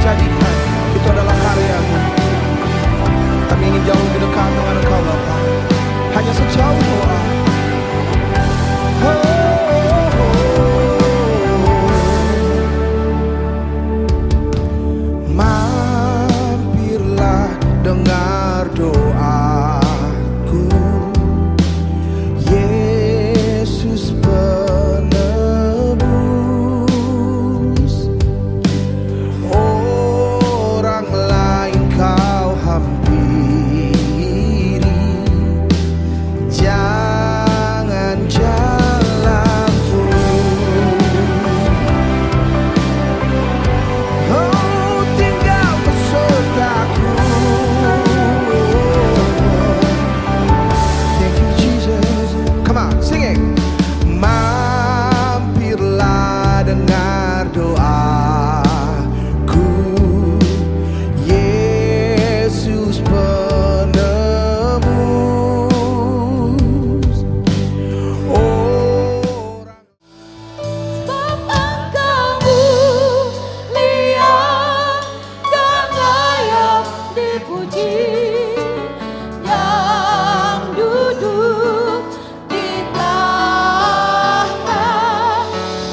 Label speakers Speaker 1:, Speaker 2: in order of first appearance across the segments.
Speaker 1: sajikan itu adalah karya-Mu. Kami ingin jauh lebih dekat dengan Engkau Bapa. Hanya sejauh doa. Mampirlah dengar doaku, Yesus penebus. Orang lain Kau hampiri, jangan jalan terus. Oh, tinggal besertaku. Thank you Jesus. Come on, sing it. Mampirlah dengar doaku, Yesus penebus. Orang
Speaker 2: Sebab Engkau mulia dan layak dipuji, yang duduk di tahta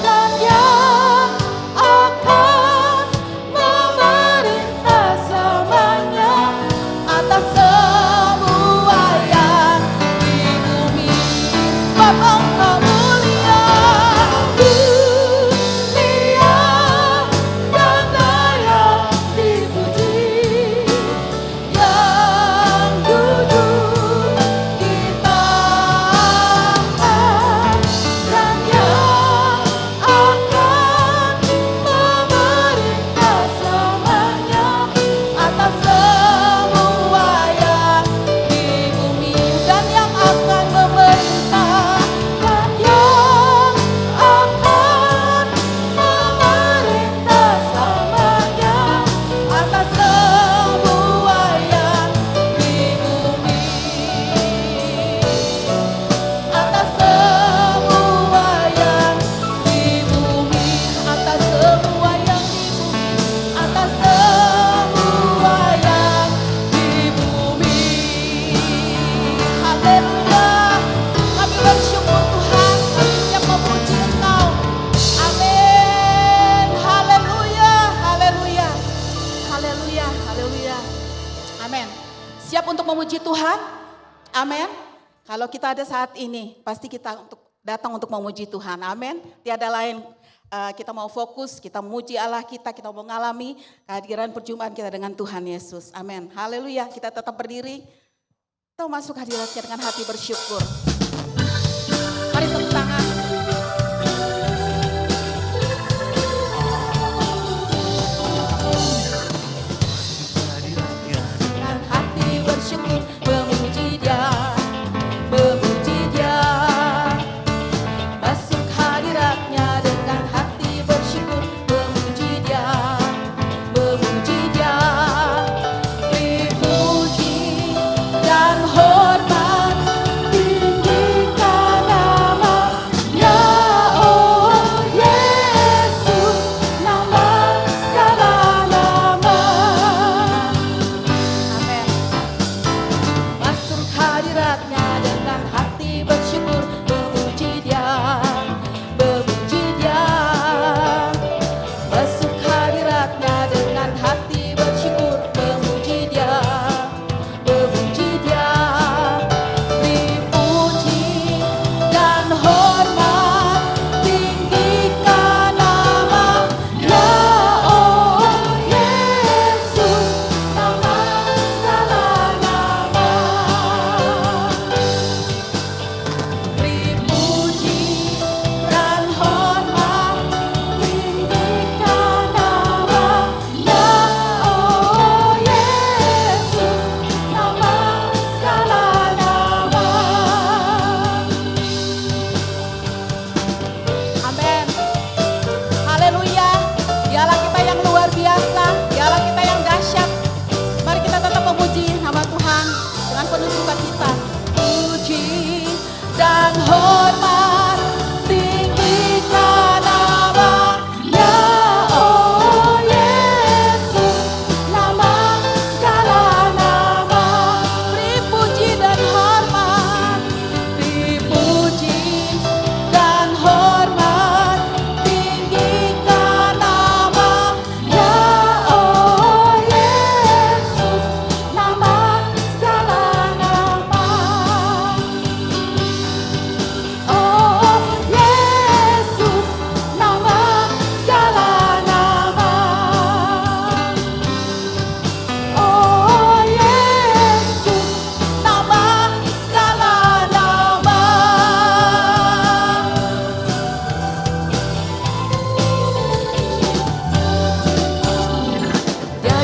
Speaker 2: dan yang akan memerintah selamanya atas semua yang di bumi. Sebab Engkau mulia dan layak dipuji, yang duduk di tahta dan yang akan memerintah selamanya atas semua yang di bumi, dan yang akan memerintah dan yang akan memerintah selamanya atas semua yang di bumi, atas semua yang di bumi, atas semua yang di bumi, atas semua yang di bumi. Haleluya, kami bersyukur Tuhan, kami siap memuji Engkau. Amin. Haleluya, haleluya, haleluya, haleluya. Amin. Siap untuk memuji Tuhan? Amin. Kalau kita ada saat ini, pasti kita datang untuk memuji Tuhan. Amin. Tiada lain. Kita mau fokus, kita memuji Allah kita mau mengalami kehadiran perjumpaan kita dengan Tuhan Yesus. Amin. Haleluya. Kita tetap berdiri. Kita masuk hadiratnya dengan hati bersyukur. Mari tepuk tangan. Dengan hati bersyukur memuji Dia, memuji Dia. Masuk hadiratnya dengan hati bersyukur memuji Dia, memuji Dia. Dipuji dan hormat tinggi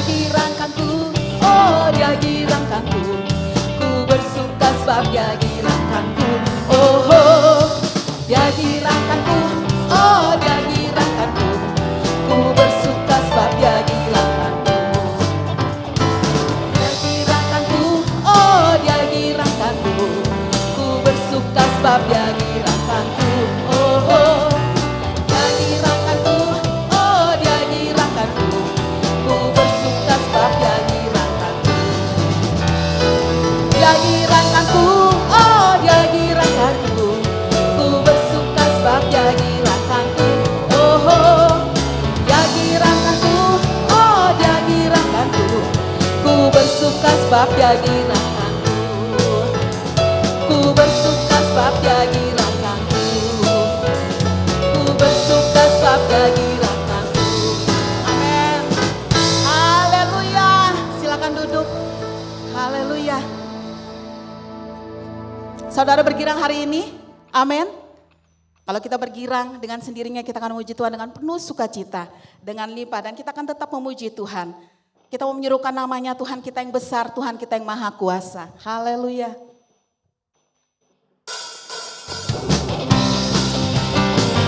Speaker 2: girangkanku, oh dia girangkanku. Ku bersuka sebab dia girangkanku, oh, oh. Dia girangkanku, oh dia girangkanku. Ku bersuka sebab dia girangkanku. Dia girangkanku, oh dia girangkanku. Ku bersuka sebab dia girangkanku, oh, oh. Dia girangkanku, oh dia girangkanku. Ku bersuka sebab dia girangkanku. Dia girangkanku, oh dia girangkanku. Ku bersuka sebab dia girangkanku, oh, oh. Dia girangkanku, oh dia girangkanku. Ku bersuka sebab dia girangkanku. Ku bersuka sebab dia girangkanku. Ku bersuka sebab dia girangkanku. Amin. Haleluya. Silakan duduk. Haleluya. Saudara bergirang hari ini? Amin. Kalau kita bergirang dengan sendirinya kita akan memuji Tuhan dengan penuh sukacita, dengan limpah, dan kita akan tetap memuji Tuhan. Kita mau menyerukan namanya Tuhan kita yang besar, Tuhan kita yang maha kuasa. Haleluya.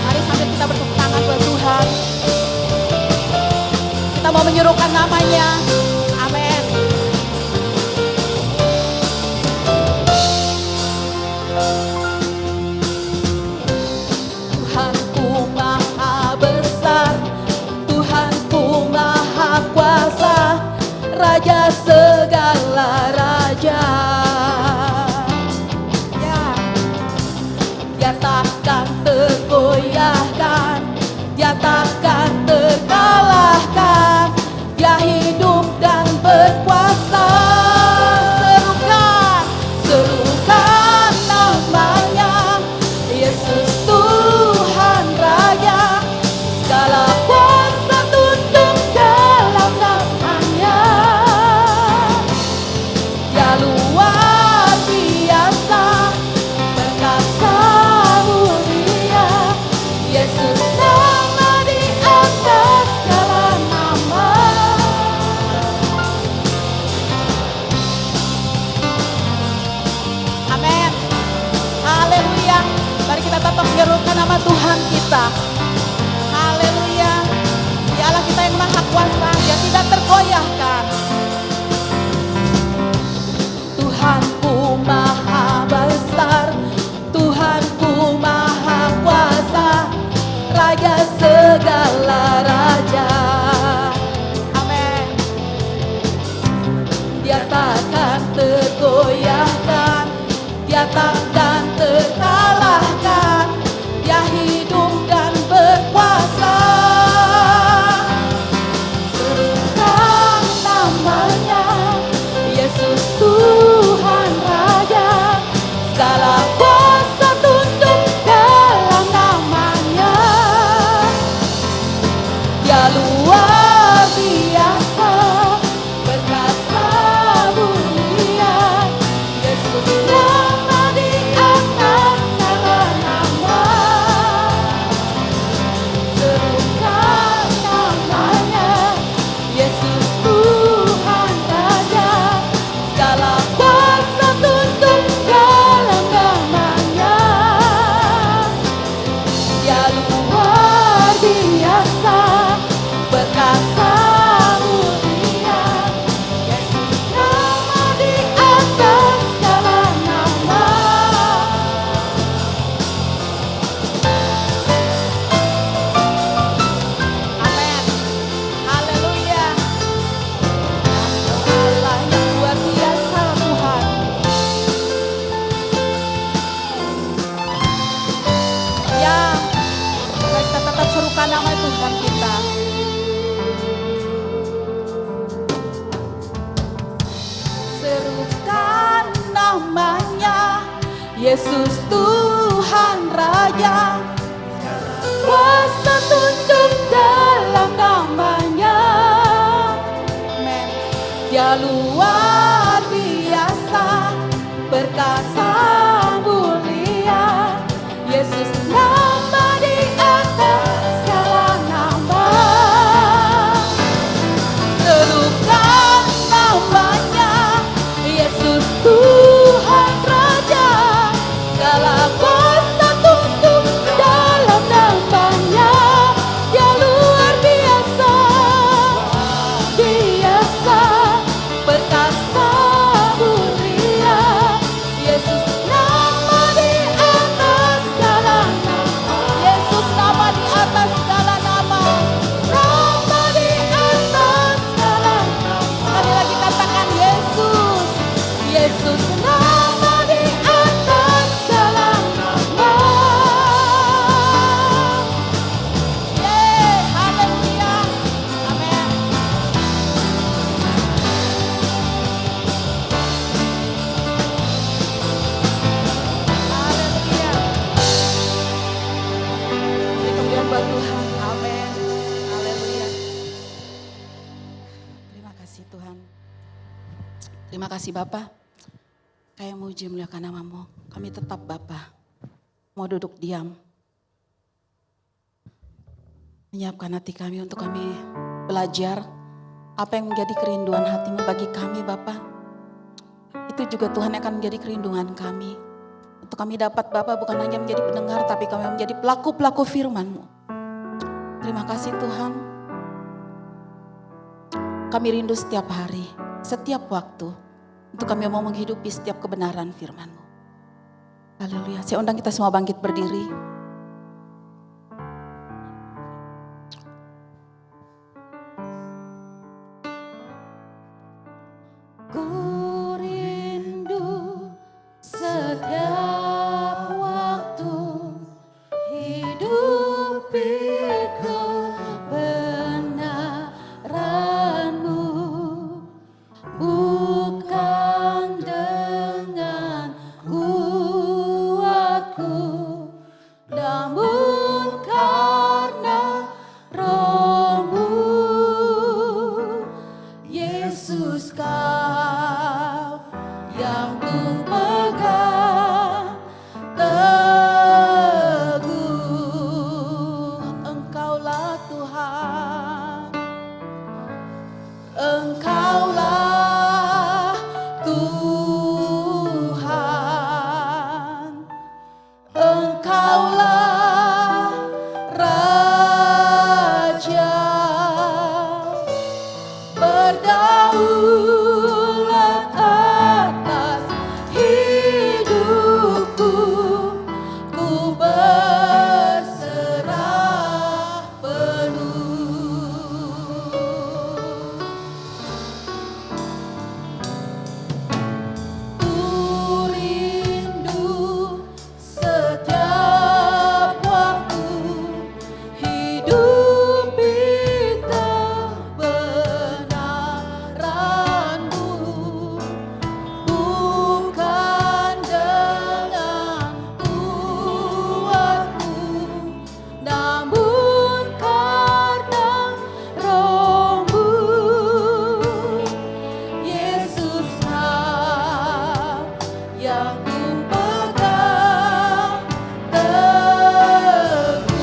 Speaker 2: Mari sambil kita bertepuk tangan buat Tuhan. Kita mau menyerukan namanya. Amin. Tuhanku maha besar, Tuhanku maha kuasa, Raja segala raja. Ya, dia takkan tergoyahkan, dia takkan terkalahkan, dia hidup dan berkuasa. Serukan, serukan namanya, Yesus Tuhan Raja, segala kuasa tunduk dalam namanya. Dia luar biasa, perkasa mulia, Yesus nama di atas segala nama. Amin. Haleluya. Mari kita tetap menyerukan nama Tuhan kita. Haleluya. Dialah kita yang maha kuasa, dia tidak tergoyahkan. Tuhanku maha besar, Tuhanku maha kuasa, Raja segala raja. Amin. Dia takkan tergoyahkan, dia takkan terkalahkan, dia hidup dan berkuasa. Serukan namanya, Yesus Tuhan Raja, segala kuasa tunduk dalam namanya. Dia luar biasa, perkasa mulia, Yesus nama di atas segala nama. Serukan namanya, Yesus Tuhan Raja, segala kuasa tunduk dalam namanya. Dia luar biasa, perkasa mulia, Yesus nama di atas segala nama. Amin. Haleluya. Allah yang luar biasa Tuhan. Ya, mari kita tetap serukan nama Tuhan kita. Serukan namanya, Yesus Tuhan Raja, kuasa tunduk dalam namanya. Amen. Dia luar biasa, perkasa mulia, Yesus nama di atas segala nama. Serukan kasih Tuhan. Terima kasih Bapa. Kami muji muliakan nama-Mu. Kami tetap Bapa mau duduk diam. Menyiapkan hati kami untuk kami belajar apa yang menjadi kerinduan hati-Mu bagi kami Bapa. Itu juga Tuhan akan menjadi kerinduan kami. Untuk kami dapat Bapa bukan hanya menjadi pendengar tapi kami menjadi pelaku-pelaku firman-Mu. Terima kasih Tuhan. Kami rindu setiap hari, setiap waktu. Untuk kami mau menghidupi setiap kebenaran firman-Mu. Haleluya. Saya undang kita semua bangkit berdiri. Ku rindu setiap waktu hidupi kebenaran-Mu, bukan dengan kuatku, namun karena Roh-Mu. Yesus Kau yang ku pegang teguh. Engkaulah Tuhan, Engkaulah Tuhan, Engkaulah Raja. Berdaulat atas hidupku, ku berserah penuh. Ku rindu setiap waktu hidupi kebenaran-Mu, bukan dengan kuatku, namun karena Roh-Mu. Yesus Kau yang ku pegang teguh.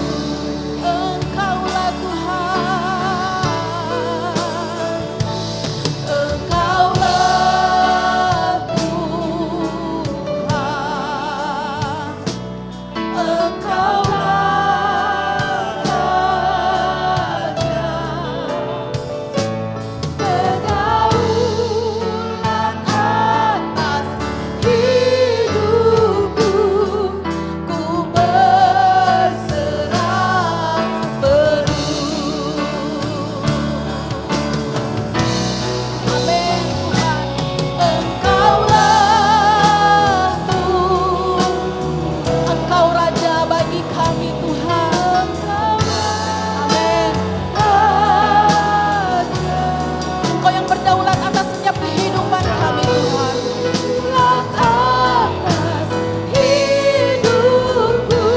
Speaker 2: Engkaulah Tuhan, Engkaulah Tuhan, Engkaulah Raja. Berdaulat atas hidupku, ku berserah penuh. Amin Tuhan. Engkaulah Tuhan, Engkau Raja bagi kami Tuhan. Amin. Raja, Engkau yang berdaulat atas setiap kehidupan kami Tuhan. Atas hidupku,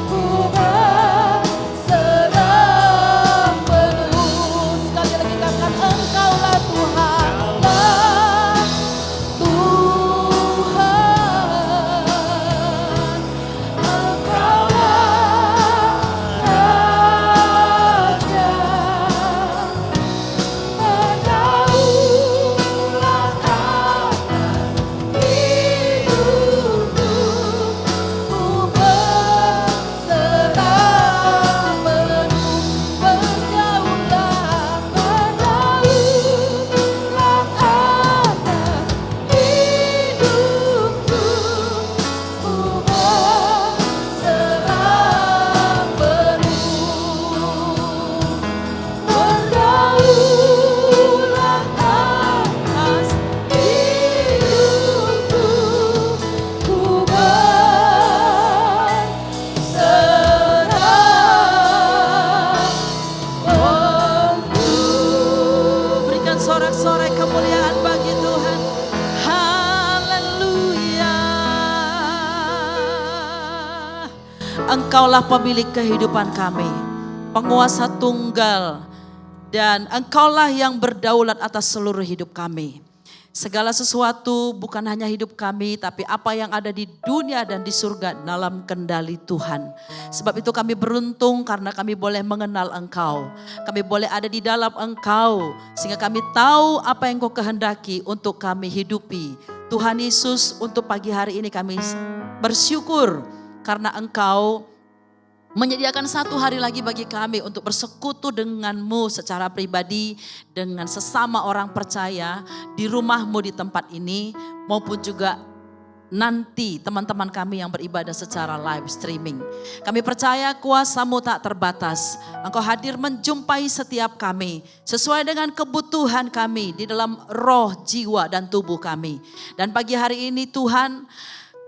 Speaker 2: ku berserah penuh. Sekali lagi katakan Engkaulah Tuhan. Tuhan, Engkaulah Raja. Berdaulat atas hidupku, ku berserah penuh. Berdaulat atas hidupku, ku berserah penuh. Berdaulat atas hidupku, ku berserah penuh. Berikan sorak-sorai kemuliaan bagi Tuhan. Haleluya. Engkaulah pemilik kehidupan kami, penguasa tunggal
Speaker 3: Dan Engkaulah yang berdaulat atas seluruh hidup kami. Segala sesuatu bukan hanya hidup kami, tapi apa yang ada di dunia dan di surga dalam kendali Tuhan. Sebab itu kami beruntung karena kami boleh mengenal Engkau. Kami boleh ada di dalam Engkau, sehingga kami tahu apa yang Kau kehendaki untuk kami hidupi. Tuhan Yesus, untuk pagi hari ini kami bersyukur karena Engkau menyediakan satu hari lagi bagi kami untuk bersekutu denganmu secara pribadi, dengan sesama orang percaya di rumahmu di tempat ini, maupun juga nanti teman-teman kami yang beribadah secara live streaming. Kami percaya kuasa-Mu tak terbatas. Engkau hadir menjumpai setiap kami sesuai dengan kebutuhan kami di dalam roh, jiwa dan tubuh kami. Dan pagi hari ini Tuhan,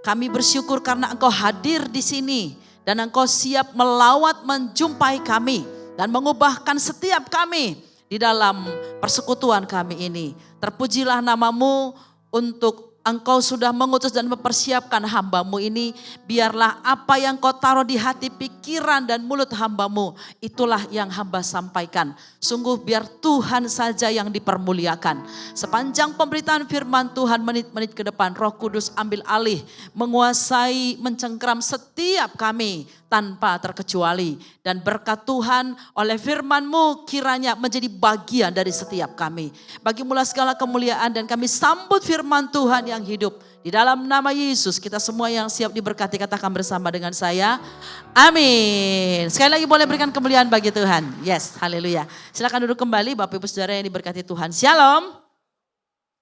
Speaker 3: kami bersyukur karena Engkau hadir di sini. Dan Engkau siap melawat menjumpai kami dan mengubahkan setiap kami di dalam persekutuan kami ini. Terpujilah nama-Mu untuk Engkau sudah mengutus dan mempersiapkan hamba-Mu ini. Biarlah apa yang Kau taruh di hati, pikiran dan mulut hamba-Mu, itulah yang hamba sampaikan. Sungguh biar Tuhan saja yang dipermuliakan. Sepanjang pemberitaan firman Tuhan menit-menit ke depan, Roh Kudus ambil alih, menguasai, mencengkeram setiap kami tanpa terkecuali. Dan berkat Tuhan oleh firman-Mu kiranya menjadi bagian dari setiap kami. Bagi-Mulah segala kemuliaan dan kami sambut firman Tuhan yang hidup. Di dalam nama Yesus kita semua yang siap diberkati katakan bersama dengan saya. Amin. Sekali lagi boleh berikan kemuliaan bagi Tuhan. Yes, haleluya. Silakan duduk kembali Bapak Ibu Saudara yang diberkati Tuhan. Shalom.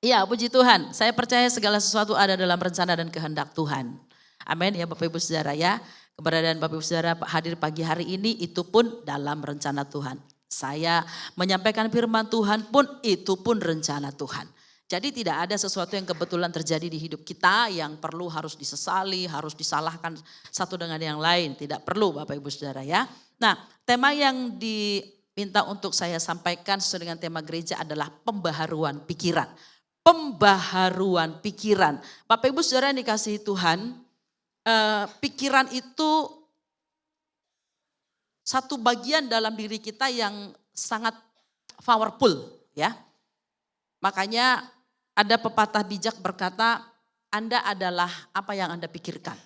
Speaker 3: Iya, puji Tuhan. Saya percaya segala sesuatu ada dalam rencana dan kehendak Tuhan. Amin ya Bapak Ibu Saudara ya. Keberadaan Bapak Ibu Saudara hadir pagi hari ini itu pun dalam rencana Tuhan. Saya menyampaikan firman Tuhan pun itu pun rencana Tuhan. Jadi tidak ada sesuatu yang kebetulan terjadi di hidup kita yang perlu harus disesali, harus disalahkan satu dengan yang lain. Tidak perlu Bapak Ibu Saudara ya. Nah, tema yang diminta untuk saya sampaikan sesuai dengan tema gereja adalah pembaharuan pikiran. Pembaharuan pikiran. Bapak Ibu Saudara yang dikasihi Tuhan, pikiran itu satu bagian dalam diri kita yang sangat powerful ya. Makanya ada pepatah bijak berkata, Anda adalah apa yang Anda pikirkan.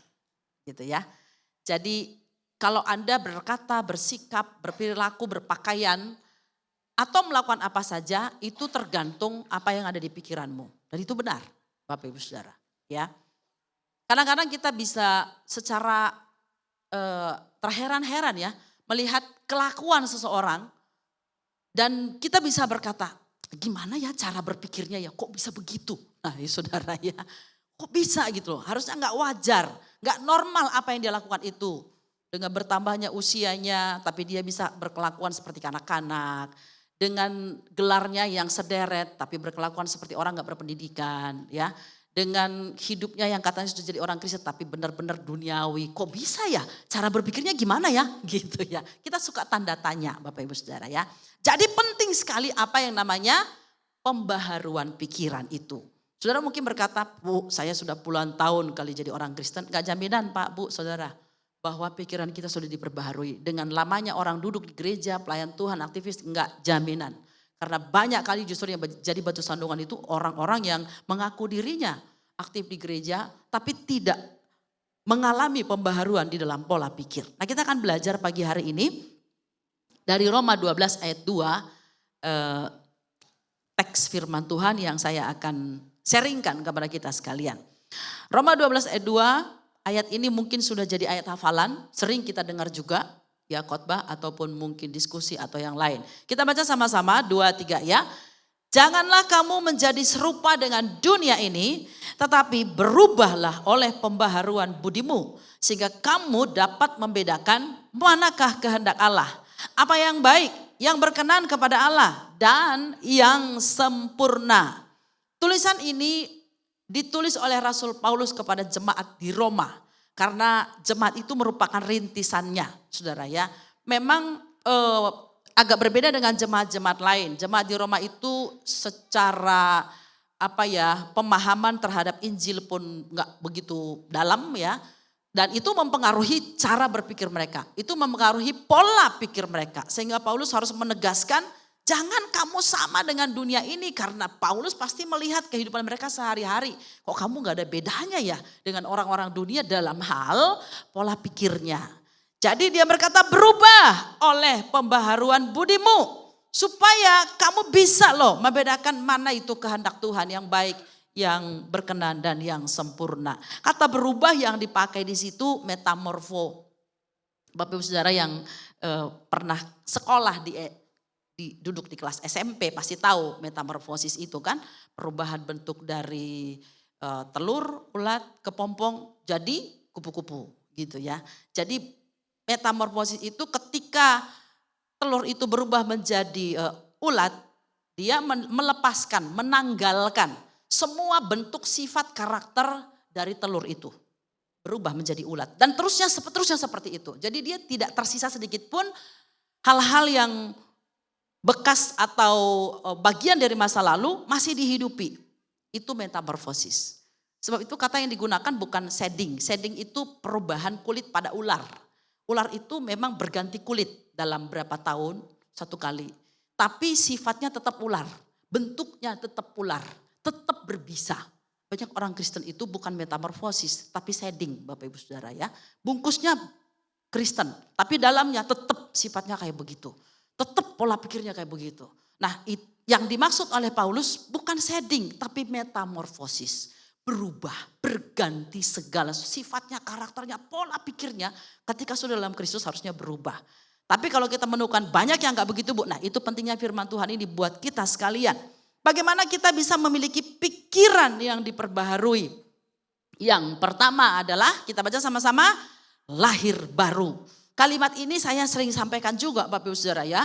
Speaker 3: Gitu ya. Jadi kalau Anda berkata, bersikap, berperilaku, berpakaian, atau melakukan apa saja, itu tergantung apa yang ada di pikiranmu. Dan itu benar Bapak Ibu Saudara. Ya. Kadang-kadang kita bisa secara terheran-heran ya, melihat kelakuan seseorang, dan kita bisa berkata, gimana ya cara berpikirnya ya, kok bisa begitu? Nah ya saudara ya, kok bisa gitu loh, harusnya gak wajar, gak normal apa yang dia lakukan itu. Dengan bertambahnya usianya, tapi dia bisa berkelakuan seperti kanak-kanak. Dengan gelarnya yang sederet, tapi berkelakuan seperti orang gak berpendidikan ya. Dengan hidupnya yang katanya sudah jadi orang Kristen, tapi benar-benar duniawi. Kok bisa ya, cara berpikirnya gimana ya, gitu ya. Kita suka tanda tanya Bapak Ibu Saudara ya. Jadi penting sekali apa yang namanya pembaharuan pikiran itu. Saudara mungkin berkata, Bu saya sudah puluhan tahun kali jadi orang Kristen. Gak jaminan Pak, Bu, Saudara. Bahwa pikiran kita sudah diperbaharui. Dengan lamanya orang duduk di gereja, pelayan Tuhan, aktivis, enggak jaminan. Karena banyak kali justru yang jadi batu sandungan itu orang-orang yang mengaku dirinya aktif di gereja. Tapi tidak mengalami pembaharuan di dalam pola pikir. Nah kita akan belajar pagi hari ini. Dari Roma 12 ayat 2, teks firman Tuhan yang saya akan sharingkan kepada kita sekalian. Roma 12 ayat 2, ayat ini mungkin sudah jadi ayat hafalan, sering kita dengar juga ya khotbah ataupun mungkin diskusi atau yang lain. Kita baca sama-sama 2, 3 ya. Janganlah kamu menjadi serupa dengan dunia ini, tetapi berubahlah oleh pembaharuan budimu, sehingga kamu dapat membedakan manakah kehendak Allah. Apa yang baik, yang berkenan kepada Allah dan yang sempurna. Tulisan ini ditulis oleh Rasul Paulus kepada jemaat di Roma. Karena jemaat itu merupakan rintisannya, saudara ya. Memang agak berbeda dengan jemaat-jemaat lain. Jemaat di Roma itu secara pemahaman terhadap Injil pun nggak begitu dalam ya. Dan itu mempengaruhi cara berpikir mereka. Itu mempengaruhi pola pikir mereka. Sehingga Paulus harus menegaskan Jangan kamu sama dengan dunia ini, karena Paulus pasti melihat kehidupan mereka sehari-hari. Kok kamu gak ada bedanya ya dengan orang-orang dunia dalam hal pola pikirnya. Jadi dia berkata berubah oleh pembaharuan budimu. Supaya kamu bisa loh membedakan mana itu kehendak Tuhan yang baik, yang berkenan dan yang sempurna. Kata berubah yang dipakai di situ metamorfo. Bapak Ibu Saudara yang pernah sekolah duduk di kelas SMP pasti tahu metamorfosis itu kan. Perubahan bentuk dari telur, ulat, kepompong jadi kupu-kupu gitu ya. Jadi metamorfosis itu ketika telur itu berubah menjadi ulat, dia melepaskan, menanggalkan semua bentuk sifat karakter dari telur itu. Berubah menjadi ulat dan terusnya seperti itu. Jadi dia tidak tersisa sedikit pun hal-hal yang bekas atau bagian dari masa lalu masih dihidupi. Itu metamorfosis. Sebab itu kata yang digunakan bukan shedding. Shedding itu perubahan kulit pada ular. Ular itu memang berganti kulit dalam berapa tahun satu kali. Tapi sifatnya tetap ular. Bentuknya tetap ular. Tetap berbisa. Banyak orang Kristen itu bukan metamorfosis tapi shedding Bapak Ibu Saudara ya. Bungkusnya Kristen tapi dalamnya tetap sifatnya kayak begitu. Tetap pola pikirnya kayak begitu. Nah yang dimaksud oleh Paulus bukan shedding tapi metamorfosis. Berubah, berganti segala sifatnya, karakternya, pola pikirnya ketika sudah dalam Kristus harusnya berubah. Tapi kalau kita menemukan banyak yang gak begitu Bu, nah itu pentingnya firman Tuhan ini buat kita sekalian. Bagaimana kita bisa memiliki pikiran yang diperbaharui. Yang pertama adalah kita baca sama-sama lahir baru. Kalimat ini saya sering sampaikan juga Bapak Ibu Saudara ya.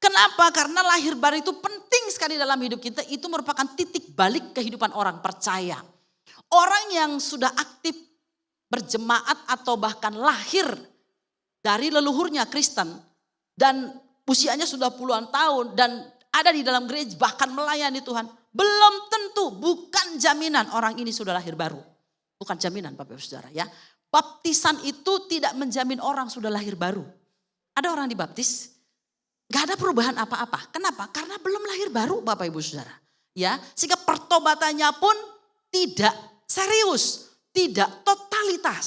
Speaker 3: Kenapa? Karena lahir baru itu penting sekali dalam hidup kita. Itu merupakan titik balik kehidupan orang percaya. Orang yang sudah aktif berjemaat atau bahkan lahir dari leluhurnya Kristen dan usianya sudah puluhan tahun dan ada di dalam gereja bahkan melayani Tuhan. Belum tentu, bukan jaminan orang ini sudah lahir baru. Bukan jaminan Bapak Ibu Saudara ya. Baptisan itu tidak menjamin orang sudah lahir baru. Ada orang dibaptis, gak ada perubahan apa-apa. Kenapa? Karena belum lahir baru Bapak Ibu Saudara. Ya, sehingga pertobatannya pun tidak serius, tidak totalitas,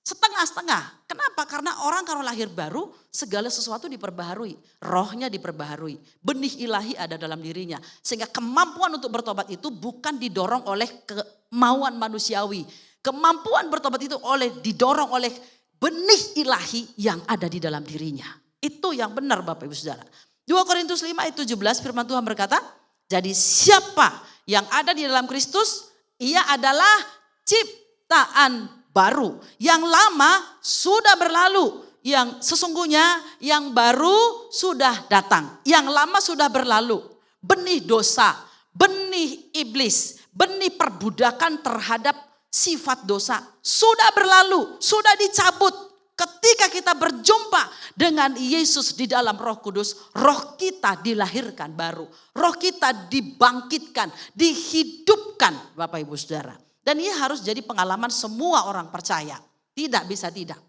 Speaker 3: setengah-setengah. Kenapa? Karena orang kalau lahir baru segala sesuatu diperbaharui, rohnya diperbaharui, benih ilahi ada dalam dirinya. Sehingga kemampuan untuk bertobat itu bukan didorong oleh kemauan manusiawi. Kemampuan bertobat itu didorong oleh benih ilahi yang ada di dalam dirinya. Itu yang benar Bapak Ibu Saudara. 2 Korintus 5 ayat 17 firman Tuhan berkata, jadi siapa yang ada di dalam Kristus, ia adalah ciptaan baru. Yang lama sudah berlalu. Yang sesungguhnya yang baru sudah datang. Yang lama sudah berlalu. Benih dosa, benih iblis, benih perbudakan terhadap sifat dosa sudah berlalu, sudah dicabut. Ketika kita berjumpa dengan Yesus di dalam Roh Kudus, roh kita dilahirkan baru. Roh kita dibangkitkan, dihidupkan Bapak Ibu Saudara. Dan ini harus jadi pengalaman semua orang percaya. Tidak bisa tidak.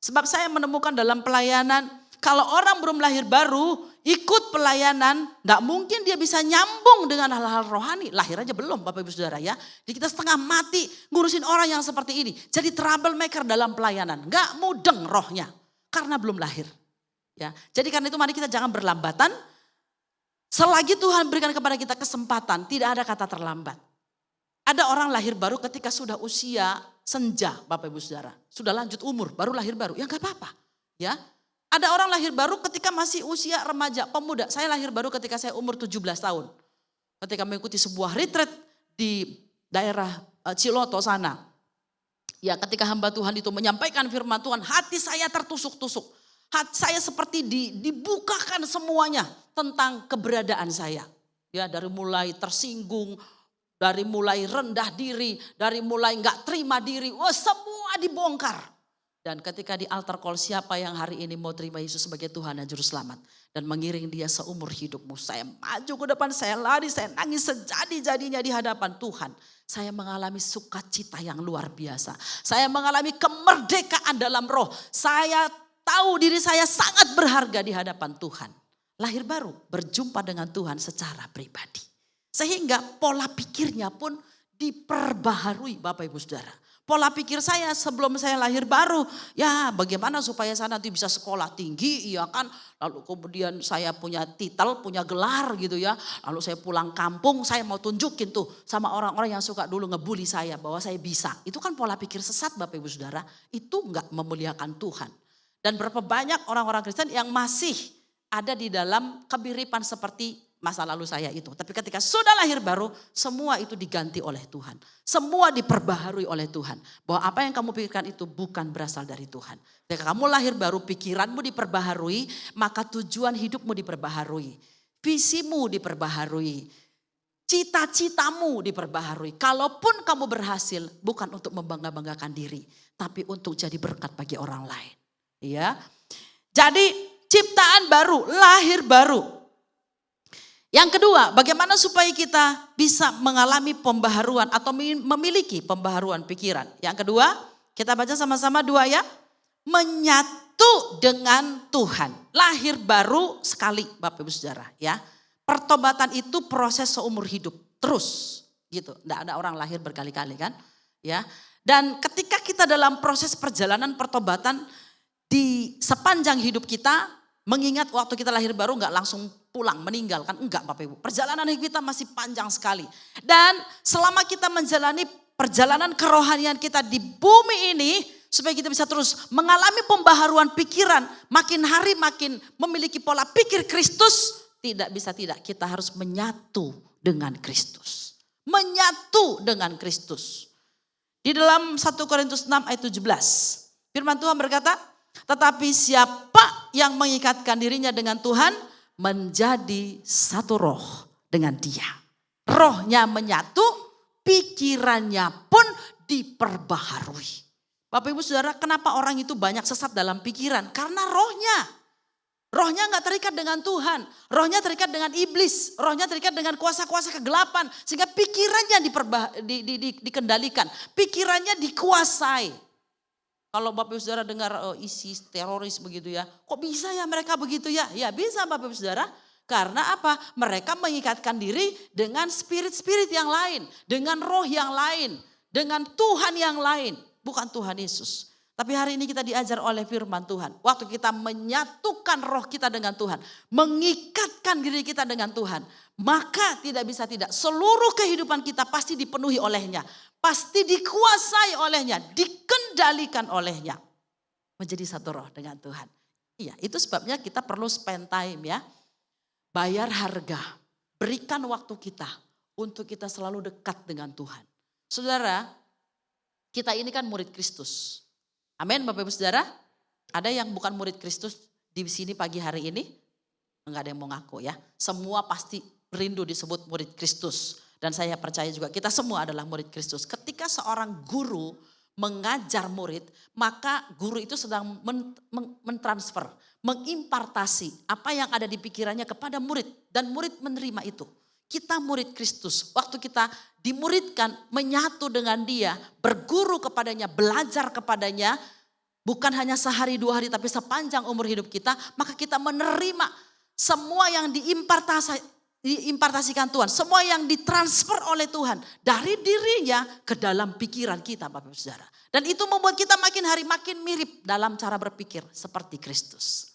Speaker 3: Sebab saya menemukan dalam pelayanan, kalau orang belum lahir baru, ikut pelayanan, gak mungkin dia bisa nyambung dengan hal-hal rohani. Lahir aja belum Bapak Ibu Saudara ya. Jadi kita setengah mati ngurusin orang yang seperti ini. Jadi troublemaker dalam pelayanan. Gak mudeng rohnya karena belum lahir. Ya, jadi karena itu mari kita jangan berlambatan. Selagi Tuhan berikan kepada kita kesempatan, tidak ada kata terlambat. Ada orang lahir baru ketika sudah usia senja Bapak Ibu Saudara. Sudah lanjut umur, baru lahir baru. Ya gak apa-apa. Ya. Ada orang lahir baru ketika masih usia remaja, pemuda. Saya lahir baru ketika saya umur 17 tahun. Ketika mengikuti sebuah retreat di daerah Ciloto sana. Ya, ketika hamba Tuhan itu menyampaikan firman Tuhan, hati saya tertusuk-tusuk. Hati saya seperti dibukakan semuanya tentang keberadaan saya. Ya, dari mulai tersinggung, dari mulai rendah diri, dari mulai enggak terima diri, wah semua dibongkar. Dan ketika di altar call, siapa yang hari ini mau terima Yesus sebagai Tuhan dan Juru Selamat. Dan mengiring dia seumur hidupmu. Saya maju ke depan, saya lari, saya nangis sejadi-jadinya di hadapan Tuhan. Saya mengalami sukacita yang luar biasa. Saya mengalami kemerdekaan dalam roh. Saya tahu diri saya sangat berharga di hadapan Tuhan. lahir baru, berjumpa dengan Tuhan secara pribadi. Sehingga pola pikirnya pun diperbaharui Bapak Ibu Saudara. Pola pikir saya sebelum saya lahir baru, ya bagaimana supaya saya nanti bisa sekolah tinggi, ya kan. Lalu kemudian saya punya titel, punya gelar gitu ya. Lalu saya pulang kampung, saya mau tunjukin tuh sama orang-orang yang suka dulu ngebully saya bahwa saya bisa. Itu kan pola pikir sesat Bapak Ibu Saudara, itu enggak memuliakan Tuhan. Dan berapa banyak orang-orang Kristen yang masih ada di dalam kebiripan seperti masa lalu saya itu. Tapi ketika sudah lahir baru, semua itu diganti oleh Tuhan. Semua diperbaharui oleh Tuhan. Bahwa apa yang kamu pikirkan itu bukan berasal dari Tuhan. Ketika kamu lahir baru, pikiranmu diperbaharui, maka tujuan hidupmu diperbaharui. Visimu diperbaharui. Cita-citamu diperbaharui. Kalaupun kamu berhasil, bukan untuk membangga-banggakan diri, tapi untuk jadi berkat bagi orang lain. Ya. Jadi ciptaan baru, lahir baru. Yang kedua, bagaimana supaya kita bisa mengalami pembaharuan atau memiliki pembaharuan pikiran. Yang kedua, kita baca sama-sama 2 ya. Menyatu dengan Tuhan. Lahir baru sekali Bapak Ibu Saudara ya. Pertobatan itu proses seumur hidup. Terus gitu. Tidak ada orang lahir berkali-kali kan. Ya. Dan ketika kita dalam proses perjalanan pertobatan di sepanjang hidup kita, mengingat waktu kita lahir baru enggak langsung pulang meninggal kan, enggak Bapak Ibu. Perjalanan hidup kita masih panjang sekali. Dan selama kita menjalani perjalanan kerohanian kita di bumi ini, supaya kita bisa terus mengalami pembaharuan pikiran, makin hari makin memiliki pola pikir Kristus, tidak bisa tidak kita harus menyatu dengan Kristus. Menyatu dengan Kristus. Di dalam 1 Korintus 6 ayat 17, firman Tuhan berkata, tetapi siapa yang mengikatkan dirinya dengan Tuhan menjadi satu roh dengan dia. Rohnya menyatu, pikirannya pun diperbaharui. Bapak Ibu Saudara, kenapa orang itu banyak sesat dalam pikiran? Karena rohnya. Rohnya gak terikat dengan Tuhan. Rohnya terikat dengan iblis. Rohnya terikat dengan kuasa-kuasa kegelapan. Sehingga pikirannya dikendalikan. Pikirannya dikuasai. Kalau Bapak Ibu Saudara dengar ISIS, teroris begitu ya. Kok bisa ya mereka begitu ya? Ya bisa Bapak Ibu Saudara. Karena apa? Mereka mengikatkan diri dengan spirit-spirit yang lain. Dengan roh yang lain. Dengan Tuhan yang lain. Bukan Tuhan Yesus. Tapi hari ini kita diajar oleh firman Tuhan. Waktu kita menyatukan roh kita dengan Tuhan. Mengikatkan diri kita dengan Tuhan. Maka tidak bisa tidak. Seluruh kehidupan kita pasti dipenuhi olehnya. Pasti dikuasai olehnya, dikendalikan olehnya. Menjadi satu roh dengan Tuhan. Iya, itu sebabnya kita perlu spend time ya. Bayar harga, berikan waktu kita untuk kita selalu dekat dengan Tuhan. Saudara, kita ini kan murid Kristus. Amin Bapak Ibu Saudara. Ada yang bukan murid Kristus di sini pagi hari ini? Enggak ada yang mau ngaku ya. Semua pasti rindu disebut murid Kristus. Dan saya percaya juga kita semua adalah murid Kristus. Ketika seorang guru mengajar murid, maka guru itu sedang mentransfer, mengimpartasi apa yang ada di pikirannya kepada murid. Dan murid menerima itu. Kita murid Kristus, waktu kita dimuridkan, menyatu dengan dia, berguru kepadanya, belajar kepadanya, bukan hanya sehari 2 hari tapi sepanjang umur hidup kita, maka kita menerima semua yang diimpartasikan Tuhan, semua yang ditransfer oleh Tuhan dari dirinya ke dalam pikiran kita Bapak Ibu Saudara. Dan itu membuat kita makin hari makin mirip dalam cara berpikir seperti Kristus.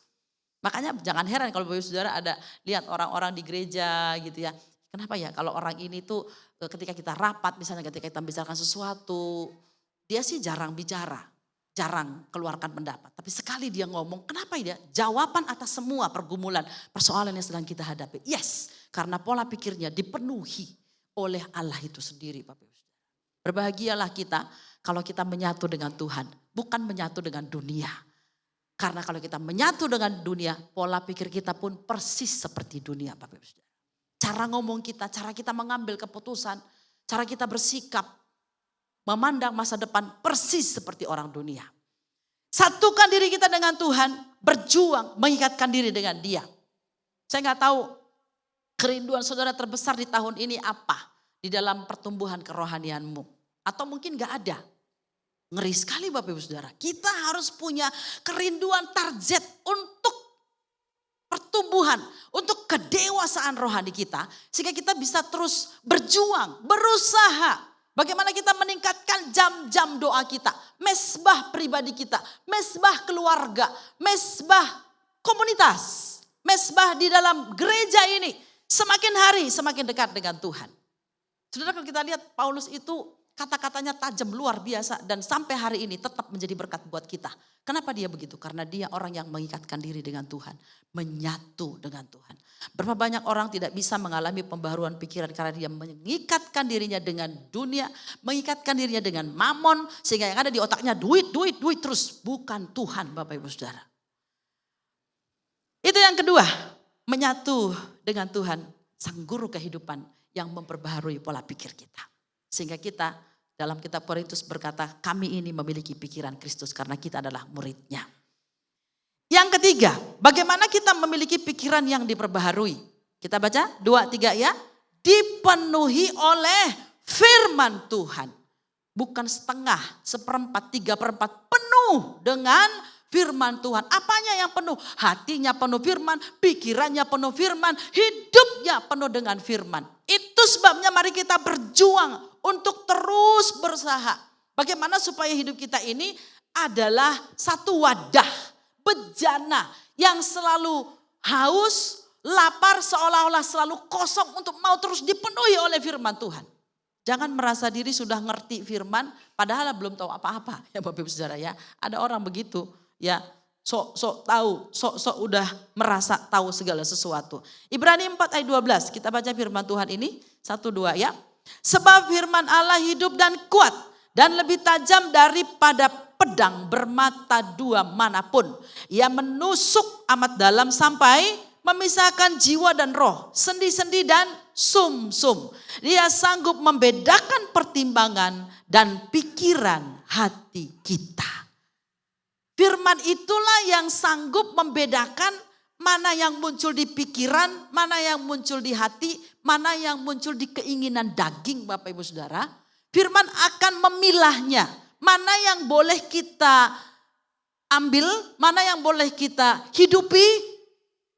Speaker 3: Makanya jangan heran kalau Bapak Ibu Saudara ada lihat orang-orang di gereja gitu ya. Kenapa ya kalau orang ini tuh ketika kita rapat misalnya ketika kita membicarakan sesuatu, dia sih jarang bicara, jarang keluarkan pendapat. Tapi sekali dia ngomong, kenapa dia? Jawaban atas semua pergumulan, persoalan yang sedang kita hadapi. Yes, karena pola pikirnya dipenuhi oleh Allah itu sendiri Bapak Ibu. Berbahagialah kita kalau kita menyatu dengan Tuhan, bukan menyatu dengan dunia. Karena kalau kita menyatu dengan dunia, pola pikir kita pun persis seperti dunia Bapak Ibu. Cara ngomong kita, cara kita mengambil keputusan, cara kita bersikap, memandang masa depan persis seperti orang dunia. Satukan diri kita dengan Tuhan, berjuang mengikatkan diri dengan Dia. Saya nggak tahu kerinduan saudara terbesar di tahun ini apa di dalam pertumbuhan kerohanianmu. Atau mungkin nggak ada. Ngeri sekali Bapak Ibu Saudara. Kita harus punya kerinduan target untuk pertumbuhan, untuk kedewasaan rohani kita. Sehingga kita bisa terus berjuang, berusaha. Bagaimana kita meningkatkan jam-jam doa kita, mesbah pribadi kita, mesbah keluarga, mesbah komunitas, mesbah di dalam gereja ini. Semakin hari semakin dekat dengan Tuhan. Saudara, kalau kita lihat Paulus itu kata-katanya tajam luar biasa dan sampai hari ini tetap menjadi berkat buat kita. Kenapa dia begitu? Karena dia orang yang mengikatkan diri dengan Tuhan, menyatu dengan Tuhan. Berapa banyak orang tidak bisa mengalami pembaharuan pikiran karena dia mengikatkan dirinya dengan dunia, mengikatkan dirinya dengan mamon, sehingga yang ada di otaknya duit terus, bukan Tuhan, Bapak Ibu Saudara. Itu yang kedua, menyatu dengan Tuhan, sang guru kehidupan yang memperbaharui pola pikir kita. Sehingga kita dalam kitab Korintus berkata, kami ini memiliki pikiran Kristus karena kita adalah muridnya. Yang ketiga, bagaimana kita memiliki pikiran yang diperbaharui? Kita baca 2-3 ya. Dipenuhi oleh firman Tuhan. Bukan setengah, 1/4, 3/4, penuh dengan firman Tuhan. Apanya yang penuh? Hatinya penuh firman, pikirannya penuh firman, hidupnya penuh dengan firman. Itu sebabnya mari kita berjuang untuk terus berusaha. Bagaimana supaya hidup kita ini adalah satu wadah, bejana yang selalu haus, lapar, seolah-olah selalu kosong untuk mau terus dipenuhi oleh firman Tuhan. Jangan merasa diri sudah ngerti firman padahal belum tahu apa-apa. Ya Bapak Ibu Saudara ya, ada orang begitu. Ya, sok tahu, sok udah merasa tahu segala sesuatu. Ibrani 4 ayat 12, kita baca firman Tuhan ini, 1-2 ya. Sebab firman Allah hidup dan kuat dan lebih tajam daripada pedang bermata dua manapun. Ia menusuk amat dalam sampai memisahkan jiwa dan roh, sendi-sendi dan sum-sum. Dia sanggup membedakan pertimbangan dan pikiran hati kita. Firman itulah yang sanggup membedakan mana yang muncul di pikiran, mana yang muncul di hati, mana yang muncul di keinginan daging Bapak Ibu Saudara. Firman akan memilahnya, mana yang boleh kita ambil, mana yang boleh kita hidupi,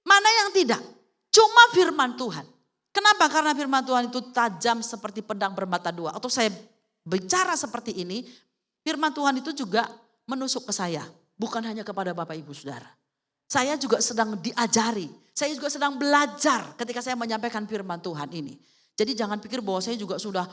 Speaker 3: mana yang tidak. Cuma firman Tuhan. Kenapa? Karena firman Tuhan itu tajam seperti pedang bermata dua. Atau saya bicara seperti ini, firman Tuhan itu juga menusuk ke saya. Bukan hanya kepada Bapak Ibu Saudara. Saya juga sedang diajari. Saya juga sedang belajar ketika saya menyampaikan firman Tuhan ini. Jadi jangan pikir bahwa saya juga sudah,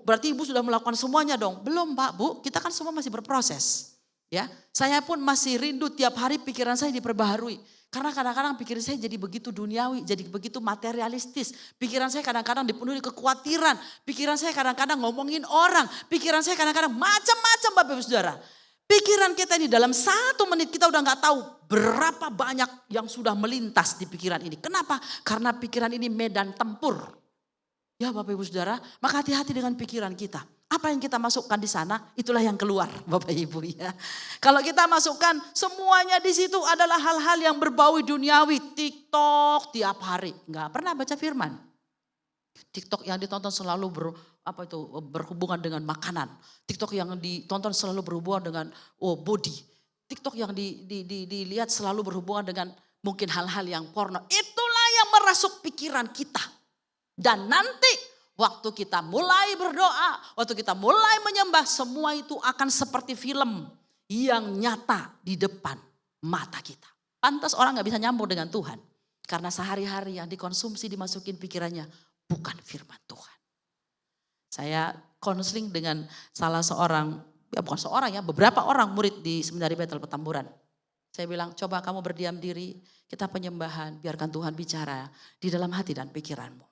Speaker 3: berarti Ibu sudah melakukan semuanya dong. Belum Pak, Bu, kita kan semua masih berproses. Ya, saya pun masih rindu tiap hari pikiran saya diperbaharui. Karena kadang-kadang pikiran saya jadi begitu duniawi, jadi begitu materialistis. Pikiran saya kadang-kadang dipenuhi kekhawatiran. Pikiran saya kadang-kadang ngomongin orang. Pikiran saya kadang-kadang macam-macam Bapak Ibu Saudara. Pikiran kita ini dalam 1 menit kita udah gak tahu berapa banyak yang sudah melintas di pikiran ini. Kenapa? Karena pikiran ini medan tempur. Ya Bapak Ibu Saudara, maka hati-hati dengan pikiran kita. Apa yang kita masukkan di sana, itulah yang keluar Bapak Ibu ya. Kalau kita masukkan semuanya di situ adalah hal-hal yang berbau duniawi. TikTok tiap hari, gak pernah baca firman. TikTok yang ditonton selalu berhubungan dengan makanan. TikTok yang ditonton selalu berhubungan dengan body. TikTok yang dilihat selalu berhubungan dengan mungkin hal-hal yang porno. Itulah yang merasuk pikiran kita. Dan nanti waktu kita mulai berdoa, waktu kita mulai menyembah, semua itu akan seperti film yang nyata di depan mata kita. Pantas orang gak bisa nyambung dengan Tuhan. Karena sehari-hari yang dikonsumsi dimasukin pikirannya bukan firman Tuhan. Saya konseling dengan salah seorang, ya bukan seorang ya, beberapa orang murid di Seminari Betel Petamburan. Saya bilang, coba kamu berdiam diri, kita penyembahan, biarkan Tuhan bicara di dalam hati dan pikiranmu.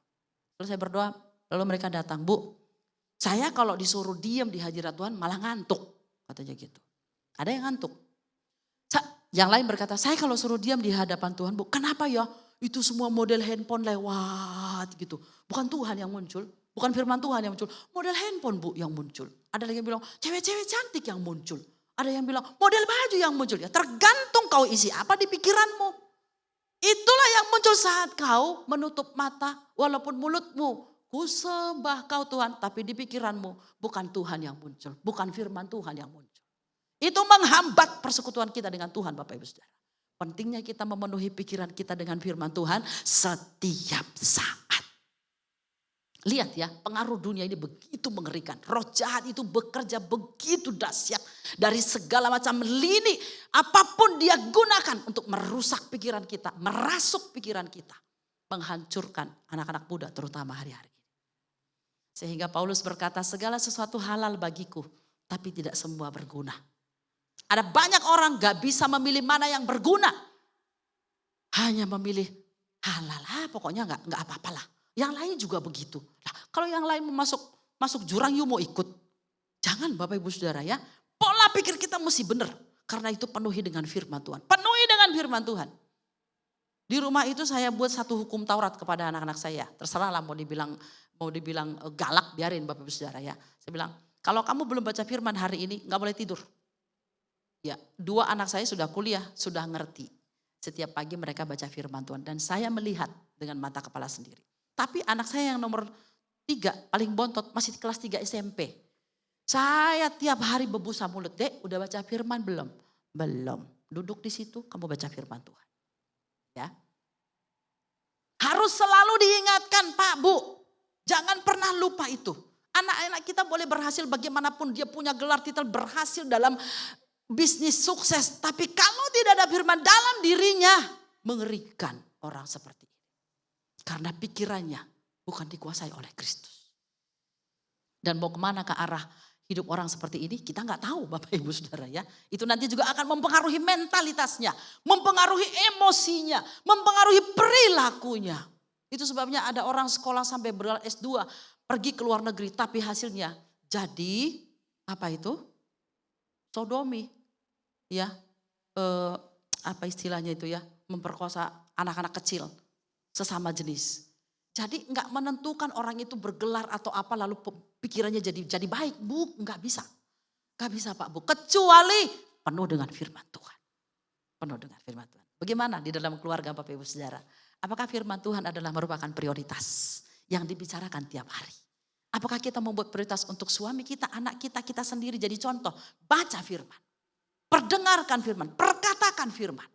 Speaker 3: Lalu saya berdoa, lalu mereka datang, Bu, saya kalau disuruh diam di hadirat Tuhan malah ngantuk, katanya gitu. Ada yang ngantuk. Yang lain berkata, saya kalau suruh diam di hadapan Tuhan, Bu, kenapa ya? Itu semua model handphone lewat gitu. Bukan Tuhan yang muncul, bukan firman Tuhan yang muncul. Model handphone Bu yang muncul. Ada lagi yang bilang cewek-cewek cantik yang muncul. Ada yang bilang model baju yang muncul. Ya tergantung kau isi apa di pikiranmu. Itulah yang muncul saat kau menutup mata walaupun mulutmu. Ku sembah kau Tuhan, tapi di pikiranmu bukan Tuhan yang muncul. Bukan firman Tuhan yang muncul. Itu menghambat persekutuan kita dengan Tuhan Bapak Ibu Saudara. Pentingnya kita memenuhi pikiran kita dengan firman Tuhan setiap saat. Lihat ya, pengaruh dunia ini begitu mengerikan. Roh jahat itu bekerja begitu dahsyat. Dari segala macam lini, apapun dia gunakan untuk merusak pikiran kita, merasuk pikiran kita. Menghancurkan anak-anak muda terutama hari-hari ini. Sehingga Paulus berkata, segala sesuatu halal bagiku, tapi tidak semua berguna. Ada banyak orang gak bisa memilih mana yang berguna. Hanya memilih halal, pokoknya gak apa-apalah. Yang lain juga begitu. Nah, kalau yang lain masuk jurang, you mau ikut. Jangan Bapak Ibu Saudara ya. Pola pikir kita mesti benar. Karena itu penuhi dengan firman Tuhan. Penuhi dengan firman Tuhan. Di rumah itu saya buat satu hukum Taurat kepada anak-anak saya. Terserah lah mau dibilang galak, biarin Bapak Ibu Saudara ya. Saya bilang, kalau kamu belum baca firman hari ini gak boleh tidur. Ya, 2 anak saya sudah kuliah, sudah ngerti. Setiap pagi mereka baca firman Tuhan. Dan saya melihat dengan mata kepala sendiri. Tapi anak saya yang nomor 3, paling bontot, masih di kelas 3 SMP. Saya tiap hari berbusa mulut, Dek udah baca firman belum? Belum. Duduk di situ, kamu baca firman Tuhan. Ya. Harus selalu diingatkan Pak, Bu. Jangan pernah lupa itu. Anak-anak kita boleh berhasil bagaimanapun, dia punya gelar titel berhasil dalam bisnis sukses, tapi kalau tidak ada firman dalam dirinya, mengerikan orang seperti ini. Karena pikirannya bukan dikuasai oleh Kristus. Dan mau kemana ke arah hidup orang seperti ini, kita nggak tahu Bapak Ibu Saudara ya. Itu nanti juga akan mempengaruhi mentalitasnya, mempengaruhi emosinya, mempengaruhi perilakunya. Itu sebabnya ada orang sekolah sampai S2, pergi ke luar negeri, tapi hasilnya jadi apa itu? Sodomi. Ya, apa istilahnya itu ya, memperkosa anak-anak kecil sesama jenis. Jadi nggak menentukan orang itu bergelar atau apa lalu pikirannya jadi baik, Bu, nggak bisa, Pak Bu, kecuali penuh dengan firman Tuhan, penuh dengan firman Tuhan. Bagaimana di dalam keluarga Bapak Ibu Saudara? Apakah firman Tuhan adalah merupakan prioritas yang dibicarakan tiap hari? Apakah kita membuat prioritas untuk suami kita, anak kita, kita sendiri jadi contoh? Baca firman. Perdengarkan firman, perkatakan firman.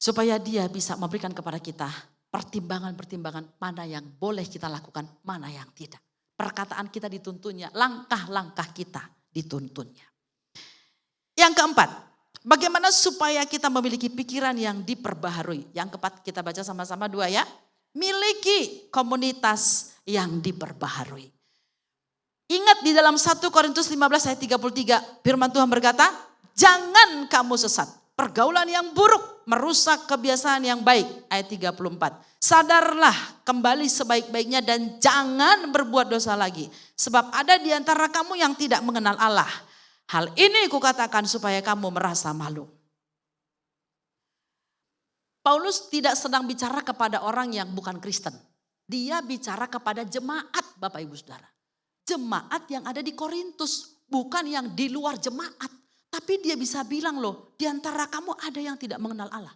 Speaker 3: Supaya dia bisa memberikan kepada kita pertimbangan-pertimbangan mana yang boleh kita lakukan, mana yang tidak. Perkataan kita dituntunnya, langkah-langkah kita dituntunnya. Yang keempat, bagaimana supaya kita memiliki pikiran yang diperbaharui. Yang keempat kita baca sama-sama 2 ya. Miliki komunitas yang diperbaharui. Ingat di dalam 1 Korintus 15 ayat 33 firman Tuhan berkata, jangan kamu sesat. Pergaulan yang buruk merusak kebiasaan yang baik. Ayat 34. Sadarlah kembali sebaik-baiknya dan jangan berbuat dosa lagi. Sebab ada di antara kamu yang tidak mengenal Allah. Hal ini kukatakan supaya kamu merasa malu. Paulus tidak sedang bicara kepada orang yang bukan Kristen. Dia bicara kepada jemaat Bapak Ibu Saudara. Jemaat yang ada di Korintus, bukan yang di luar jemaat. Tapi dia bisa bilang loh, di antara kamu ada yang tidak mengenal Allah.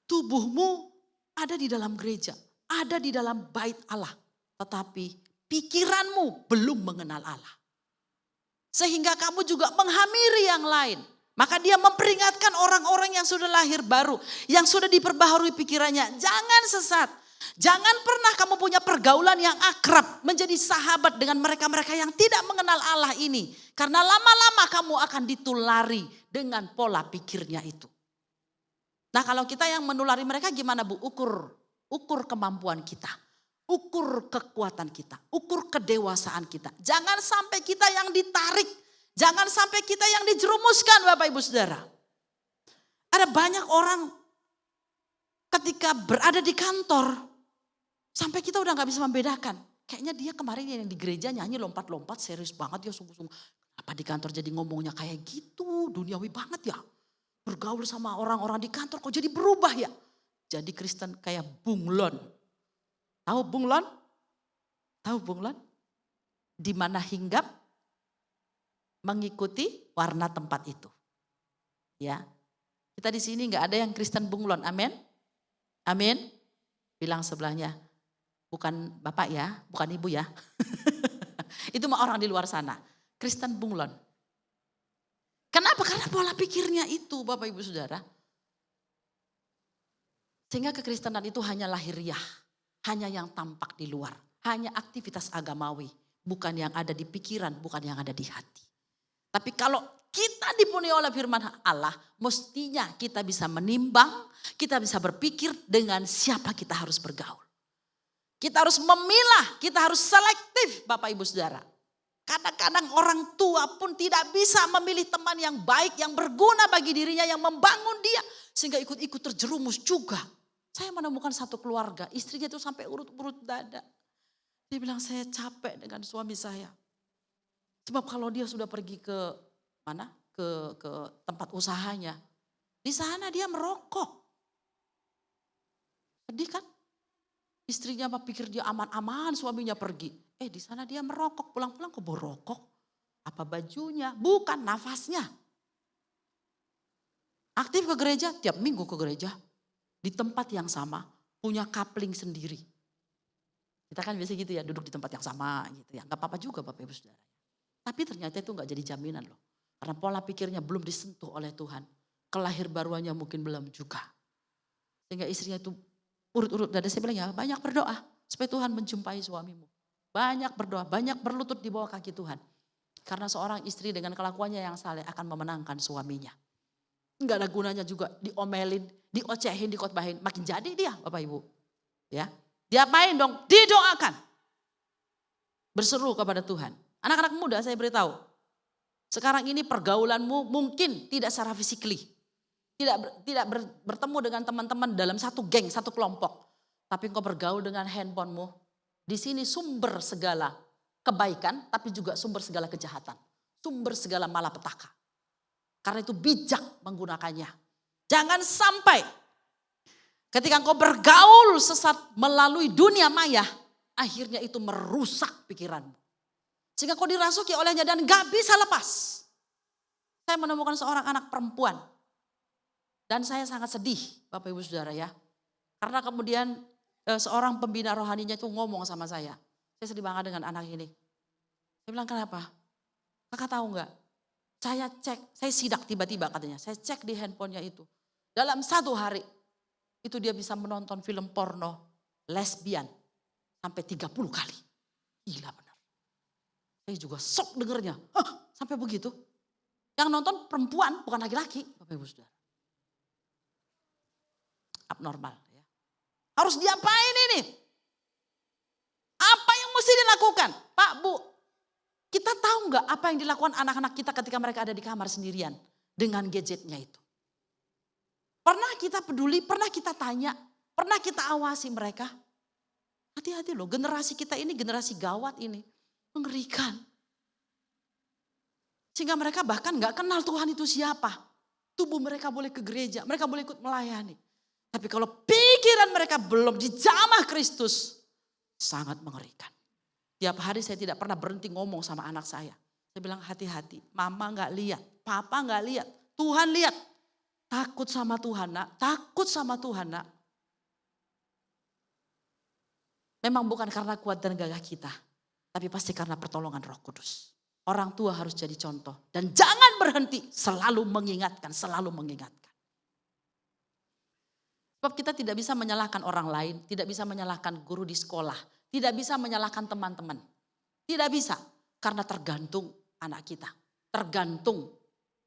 Speaker 3: Tubuhmu ada di dalam gereja, ada di dalam bait Allah. Tetapi pikiranmu belum mengenal Allah. Sehingga kamu juga menghamiri yang lain. Maka dia memperingatkan orang-orang yang sudah lahir baru, yang sudah diperbaharui pikirannya. Jangan sesat. Jangan pernah kamu punya pergaulan yang akrab, menjadi sahabat dengan mereka-mereka yang tidak mengenal Allah ini. Karena lama-lama kamu akan ditulari dengan pola pikirnya itu. Nah kalau kita yang menulari mereka gimana Bu? Ukur kemampuan kita. Ukur kekuatan kita. Ukur kedewasaan kita. Jangan sampai kita yang ditarik. Jangan sampai kita yang dijerumuskan Bapak Ibu Saudara. Ada banyak orang ketika berada di kantor. Sampai kita udah gak bisa membedakan. Kayaknya dia kemarin yang di gereja nyanyi lompat-lompat serius banget ya sungguh-sungguh. Apa di kantor jadi ngomongnya kayak gitu, duniawi banget ya. Bergaul sama orang-orang di kantor kok jadi berubah ya. Jadi Kristen kayak bunglon. Tahu bunglon? Tahu bunglon? Di mana hinggap mengikuti warna tempat itu. Ya. Kita di sini gak ada yang Kristen bunglon. Amin. Amin. Bilang sebelahnya. Bukan bapak ya, bukan ibu ya. Itu mah orang di luar sana. Kristen bunglon. Kenapa? Karena pola pikirnya itu Bapak Ibu Saudara. Sehingga kekristenan itu hanya lahiriah, hanya yang tampak di luar, hanya aktivitas agamawi, bukan yang ada di pikiran, bukan yang ada di hati. Tapi kalau kita dipenuhi oleh firman Allah, mestinya kita bisa menimbang, kita bisa berpikir dengan siapa kita harus bergaul. Kita harus memilah, kita harus selektif Bapak Ibu Saudara. Kadang-kadang orang tua pun tidak bisa memilih teman yang baik, yang berguna bagi dirinya, yang membangun dia. Sehingga ikut-ikut terjerumus juga. Saya menemukan satu keluarga, istrinya itu sampai urut-urut dada. Dia bilang saya capek dengan suami saya. Sebab kalau dia sudah pergi ke mana? Ke tempat usahanya. Di sana dia merokok. Sedih kan? Istrinya pikir dia aman-aman, suaminya pergi. Di sana dia merokok, pulang-pulang kok berokok. Apa bajunya? Bukan, nafasnya. Aktif ke gereja, tiap minggu ke gereja. Di tempat yang sama, punya coupling sendiri. Kita kan biasa gitu ya, duduk di tempat yang sama gitu ya. Gak apa-apa juga Bapak Ibu Saudara. Tapi ternyata itu gak jadi jaminan loh. Karena pola pikirnya belum disentuh oleh Tuhan. Kelahir baruannya mungkin belum juga. Sehingga istrinya itu urut-urut dada, saya bilang ya banyak berdoa. Supaya Tuhan menjumpai suamimu. Banyak berdoa, banyak berlutut di bawah kaki Tuhan. Karena seorang istri dengan kelakuannya yang saleh akan memenangkan suaminya. Enggak ada gunanya juga diomelin, diocehin, dikotbahin. Makin jadi dia Bapak Ibu. Ya, diapain dong? Didoakan. Berseru kepada Tuhan. Anak-anak muda saya beritahu. Sekarang ini pergaulanmu mungkin tidak secara fisikly. Tidak bertemu dengan teman-teman dalam satu geng, satu kelompok. Tapi engkau bergaul dengan handphonemu. Di sini sumber segala kebaikan, tapi juga sumber segala kejahatan. Sumber segala malapetaka. Karena itu bijak menggunakannya. Jangan sampai ketika engkau bergaul sesat melalui dunia maya, akhirnya itu merusak pikiranmu. Sehingga kau dirasuki olehnya dan gak bisa lepas. Saya menemukan seorang anak perempuan. Dan saya sangat sedih Bapak Ibu Saudara ya. Karena kemudian seorang pembina rohaninya itu ngomong sama saya. Saya sedih banget dengan anak ini. Saya bilang kenapa? Kakak tahu gak? Saya cek, saya sidak tiba-tiba katanya. Saya cek di handphonenya itu. Dalam satu hari itu dia bisa menonton film porno lesbian sampai 30 kali. Gila benar. Saya juga sok dengernya. Sampai begitu. Yang nonton perempuan bukan laki-laki. Bapak Ibu Saudara. Abnormal. Ya. Harus diapain ini? Apa yang mesti dilakukan? Pak, Bu. Kita tahu nggak apa yang dilakukan anak-anak kita ketika mereka ada di kamar sendirian dengan gadgetnya itu? Pernah kita peduli, pernah kita tanya, pernah kita awasi mereka? Hati-hati loh, generasi kita ini generasi gawat ini, mengerikan. Sehingga mereka bahkan nggak kenal Tuhan itu siapa. Tubuh mereka boleh ke gereja, mereka boleh ikut melayani. Tapi kalau pikiran mereka belum dijamah Kristus, sangat mengerikan. Tiap hari saya tidak pernah berhenti ngomong sama anak saya. Saya bilang hati-hati, mama gak lihat, papa gak lihat, Tuhan lihat. Takut sama Tuhan nak, takut sama Tuhan nak. Memang bukan karena kuat dan gagah kita, tapi pasti karena pertolongan Roh Kudus. Orang tua harus jadi contoh dan jangan berhenti, selalu mengingatkan, selalu mengingatkan. Sebab kita tidak bisa menyalahkan orang lain, tidak bisa menyalahkan guru di sekolah. Tidak bisa menyalahkan teman-teman. Tidak bisa. Karena tergantung anak kita. Tergantung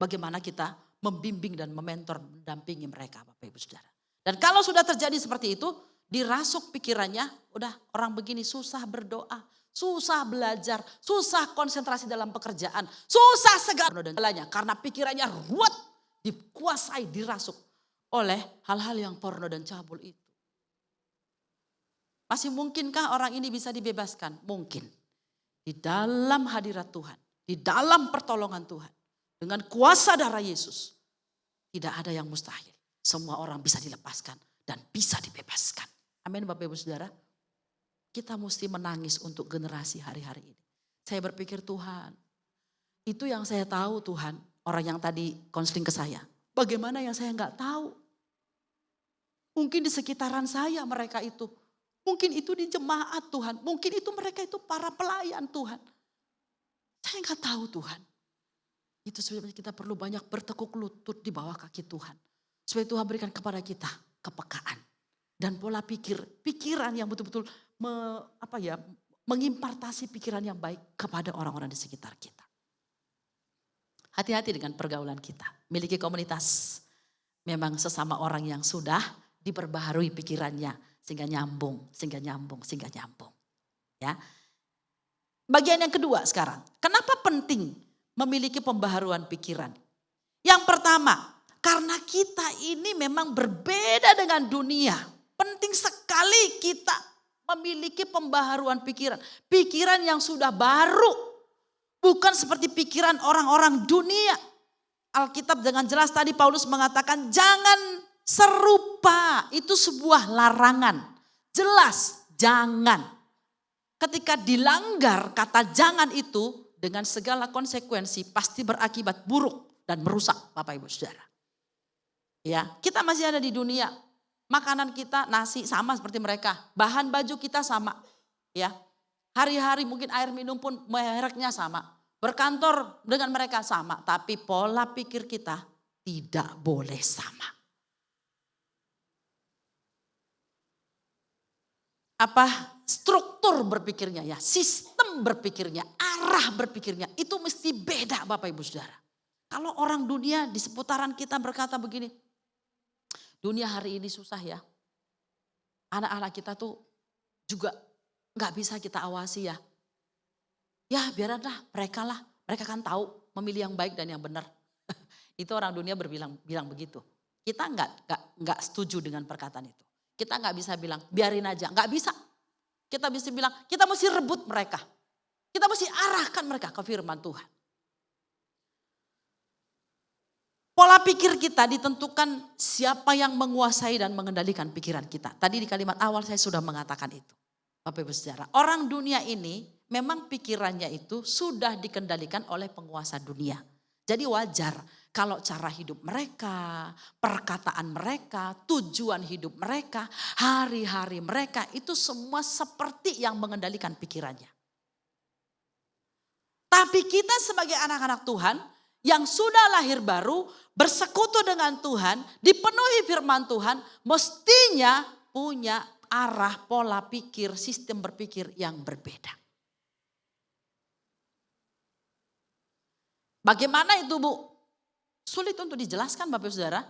Speaker 3: bagaimana kita membimbing dan mementor, mendampingi mereka Bapak Ibu Saudara. Dan kalau sudah terjadi seperti itu, dirasuk pikirannya, udah orang begini susah berdoa, susah belajar, susah konsentrasi dalam pekerjaan, susah segalanya. Karena pikirannya ruwet, dikuasai, dirasuk oleh hal-hal yang porno dan cabul itu. Masih mungkinkah orang ini bisa dibebaskan? Mungkin. Di dalam hadirat Tuhan. Di dalam pertolongan Tuhan. Dengan kuasa darah Yesus. Tidak ada yang mustahil. Semua orang bisa dilepaskan. Dan bisa dibebaskan. Amin Bapak Ibu Saudara. Kita mesti menangis untuk generasi hari-hari ini. Saya berpikir Tuhan. Itu yang saya tahu Tuhan. Orang yang tadi konseling ke saya. Bagaimana yang saya nggak tahu. Mungkin di sekitaran saya mereka itu. Mungkin itu di jemaat Tuhan. Mungkin itu mereka itu para pelayan Tuhan. Saya nggak tahu Tuhan. Itu sebabnya kita perlu banyak bertekuk lutut di bawah kaki Tuhan. Supaya Tuhan berikan kepada kita kepekaan. Dan pola pikiran yang betul-betul mengimpartasi pikiran yang baik kepada orang-orang di sekitar kita. Hati-hati dengan pergaulan kita. Miliki komunitas. Memang sesama orang yang sudah diperbaharui pikirannya. Sehingga nyambung. Ya. Bagian yang kedua sekarang. Kenapa penting memiliki pembaharuan pikiran? Yang pertama, karena kita ini memang berbeda dengan dunia. Penting sekali kita memiliki pembaharuan pikiran. Pikiran yang sudah baru. Bukan seperti pikiran orang-orang dunia. Alkitab dengan jelas tadi Paulus mengatakan jangan serupa. Itu sebuah larangan. Jelas jangan. Ketika dilanggar kata jangan itu dengan segala konsekuensi pasti berakibat buruk dan merusak Bapak Ibu Saudara. Ya, kita masih ada di dunia. Makanan kita nasi sama seperti mereka. Bahan baju kita sama. Ya. Hari-hari mungkin air minum pun mereknya sama. Berkantor dengan mereka sama. Tapi pola pikir kita tidak boleh sama. Struktur berpikirnya ya. Sistem berpikirnya. Arah berpikirnya. Itu mesti beda Bapak Ibu Saudara. Kalau orang dunia di seputaran kita berkata begini. Dunia hari ini susah ya. Anak-anak kita tuh juga gak bisa kita awasi ya. Ya biarlah mereka lah. Mereka kan tahu memilih yang baik dan yang benar. Itu orang dunia bilang begitu. Kita nggak setuju dengan perkataan itu. Kita nggak bisa bilang biarin aja. Nggak bisa. Kita bisa bilang kita mesti rebut mereka. Kita mesti arahkan mereka ke firman Tuhan. Pola pikir kita ditentukan siapa yang menguasai dan mengendalikan pikiran kita. Tadi di kalimat awal saya sudah mengatakan itu. Bapak Ibu Saudara, orang dunia ini memang pikirannya itu sudah dikendalikan oleh penguasa dunia. Jadi wajar kalau cara hidup mereka, perkataan mereka, tujuan hidup mereka, hari-hari mereka itu semua seperti yang mengendalikan pikirannya. Tapi kita sebagai anak-anak Tuhan yang sudah lahir baru, bersekutu dengan Tuhan, dipenuhi firman Tuhan, mestinya punya arah, pola pikir, sistem berpikir yang berbeda. Bagaimana itu Bu? Sulit untuk dijelaskan Bapak Saudara.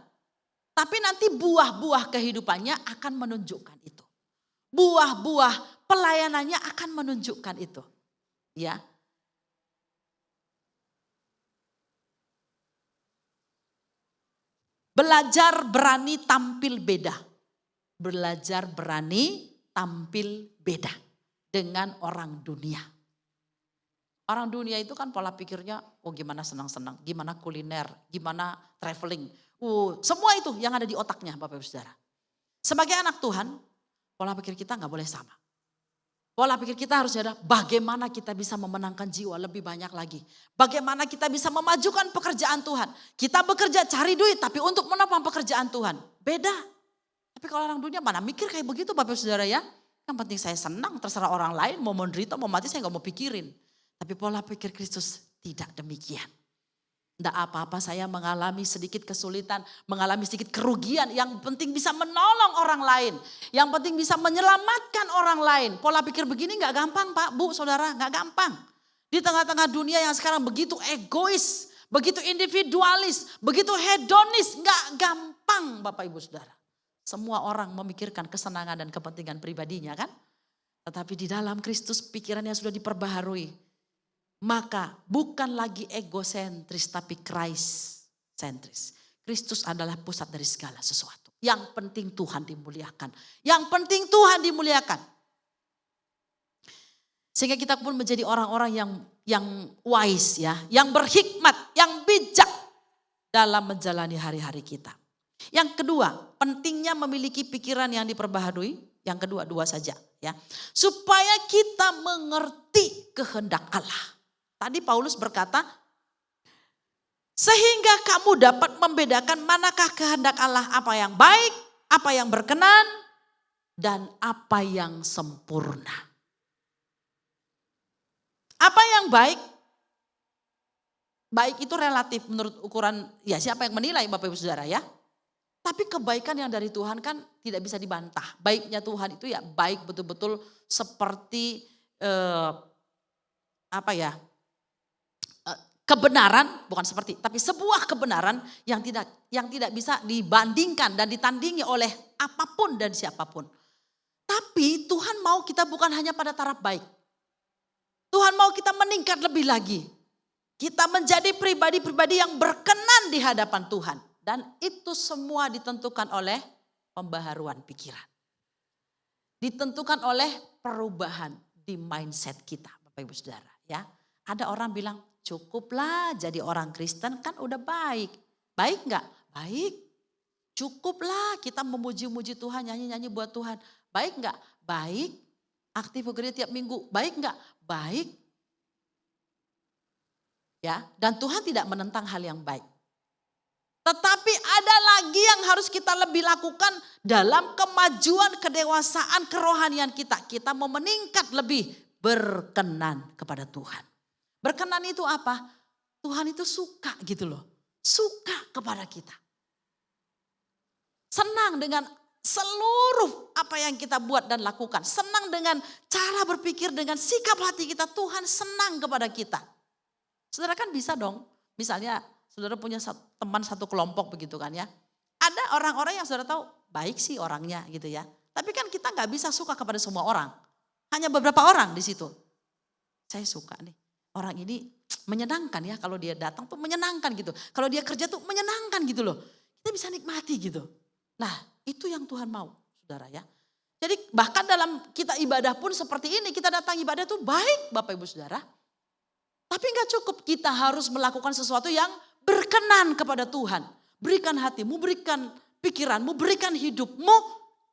Speaker 3: Tapi nanti buah-buah kehidupannya akan menunjukkan itu. Buah-buah pelayanannya akan menunjukkan itu. Ya. Belajar berani tampil beda. Belajar berani tampil beda dengan orang dunia. Orang dunia itu kan pola pikirnya, gimana senang-senang, gimana kuliner, gimana traveling. Semua itu yang ada di otaknya Bapak Ibu Saudara. Sebagai anak Tuhan, pola pikir kita gak boleh sama. Pola pikir kita harus ada bagaimana kita bisa memenangkan jiwa lebih banyak lagi. Bagaimana kita bisa memajukan pekerjaan Tuhan. Kita bekerja cari duit tapi untuk menopang pekerjaan Tuhan. Beda. Tapi kalau orang dunia mana mikir kayak begitu Bapak Saudara ya. Yang penting saya senang terserah orang lain mau menderita mau mati saya gak mau pikirin. Tapi pola pikir Kristus tidak demikian. Tidak apa-apa saya mengalami sedikit kesulitan, mengalami sedikit kerugian. Yang penting bisa menolong orang lain. Yang penting bisa menyelamatkan orang lain. Pola pikir begini gak gampang Pak, Bu, Saudara, gak gampang. Di tengah-tengah dunia yang sekarang begitu egois, begitu individualis, begitu hedonis. Gak gampang Bapak Ibu Saudara. Semua orang memikirkan kesenangan dan kepentingan pribadinya kan. Tetapi di dalam Kristus pikirannya sudah diperbaharui. Maka bukan lagi egosentris tapi Christ-sentris. Kristus adalah pusat dari segala sesuatu. Yang penting Tuhan dimuliakan. Yang penting Tuhan dimuliakan. Sehingga kita pun menjadi orang-orang yang wise ya. Yang berhikmat, yang bijak dalam menjalani hari-hari kita. Yang kedua, pentingnya memiliki pikiran yang diperbaharui. Yang kedua, dua saja ya. Supaya kita mengerti kehendak Allah. Tadi Paulus berkata, sehingga kamu dapat membedakan manakah kehendak Allah, apa yang baik, apa yang berkenan, dan apa yang sempurna. Apa yang baik? baik itu relatif menurut ukuran ya siapa yang menilai Bapak Ibu Saudara ya. Tapi kebaikan yang dari Tuhan kan tidak bisa dibantah. Baiknya Tuhan itu ya baik betul-betul seperti kebenaran, bukan seperti, tapi sebuah kebenaran yang tidak bisa dibandingkan dan ditandingi oleh apapun dan siapapun. Tapi Tuhan mau kita bukan hanya pada taraf baik. Tuhan mau kita meningkat lebih lagi. Kita menjadi pribadi-pribadi yang berkenan di hadapan Tuhan. Dan itu semua ditentukan oleh pembaharuan pikiran. Ditentukan oleh perubahan di mindset kita, Bapak Ibu Saudara. Ya, ada orang bilang cukuplah jadi orang Kristen kan udah baik. Baik enggak? Baik. Cukuplah kita memuji-muji Tuhan, nyanyi-nyanyi buat Tuhan. Baik enggak? Baik. Aktif gereja tiap minggu. Baik enggak? Baik. Ya, dan Tuhan tidak menentang hal yang baik. Tetapi ada lagi yang harus kita lebih lakukan dalam kemajuan, kedewasaan, kerohanian kita. Kita mau meningkat lebih berkenan kepada Tuhan. Berkenan itu apa? Tuhan itu suka gitu loh. Suka kepada kita. Senang dengan seluruh apa yang kita buat dan lakukan. Senang dengan cara berpikir, dengan sikap hati kita. Tuhan senang kepada kita. Saudara kan bisa dong. Misalnya saudara punya teman satu kelompok begitu kan ya. Ada orang-orang yang saudara tahu baik sih orangnya gitu ya. Tapi kan kita gak bisa suka kepada semua orang. Hanya beberapa orang di situ. Saya suka nih. Orang ini menyenangkan ya kalau dia datang tuh menyenangkan gitu. Kalau dia kerja tuh menyenangkan gitu loh. Kita bisa nikmati gitu. Nah itu yang Tuhan mau saudara ya. Jadi bahkan dalam kita ibadah pun seperti ini. Kita datang ibadah tuh baik Bapak Ibu Saudara. Tapi gak cukup, kita harus melakukan sesuatu yang berkenan kepada Tuhan. Berikan hatimu, berikan pikiranmu, berikan hidupmu,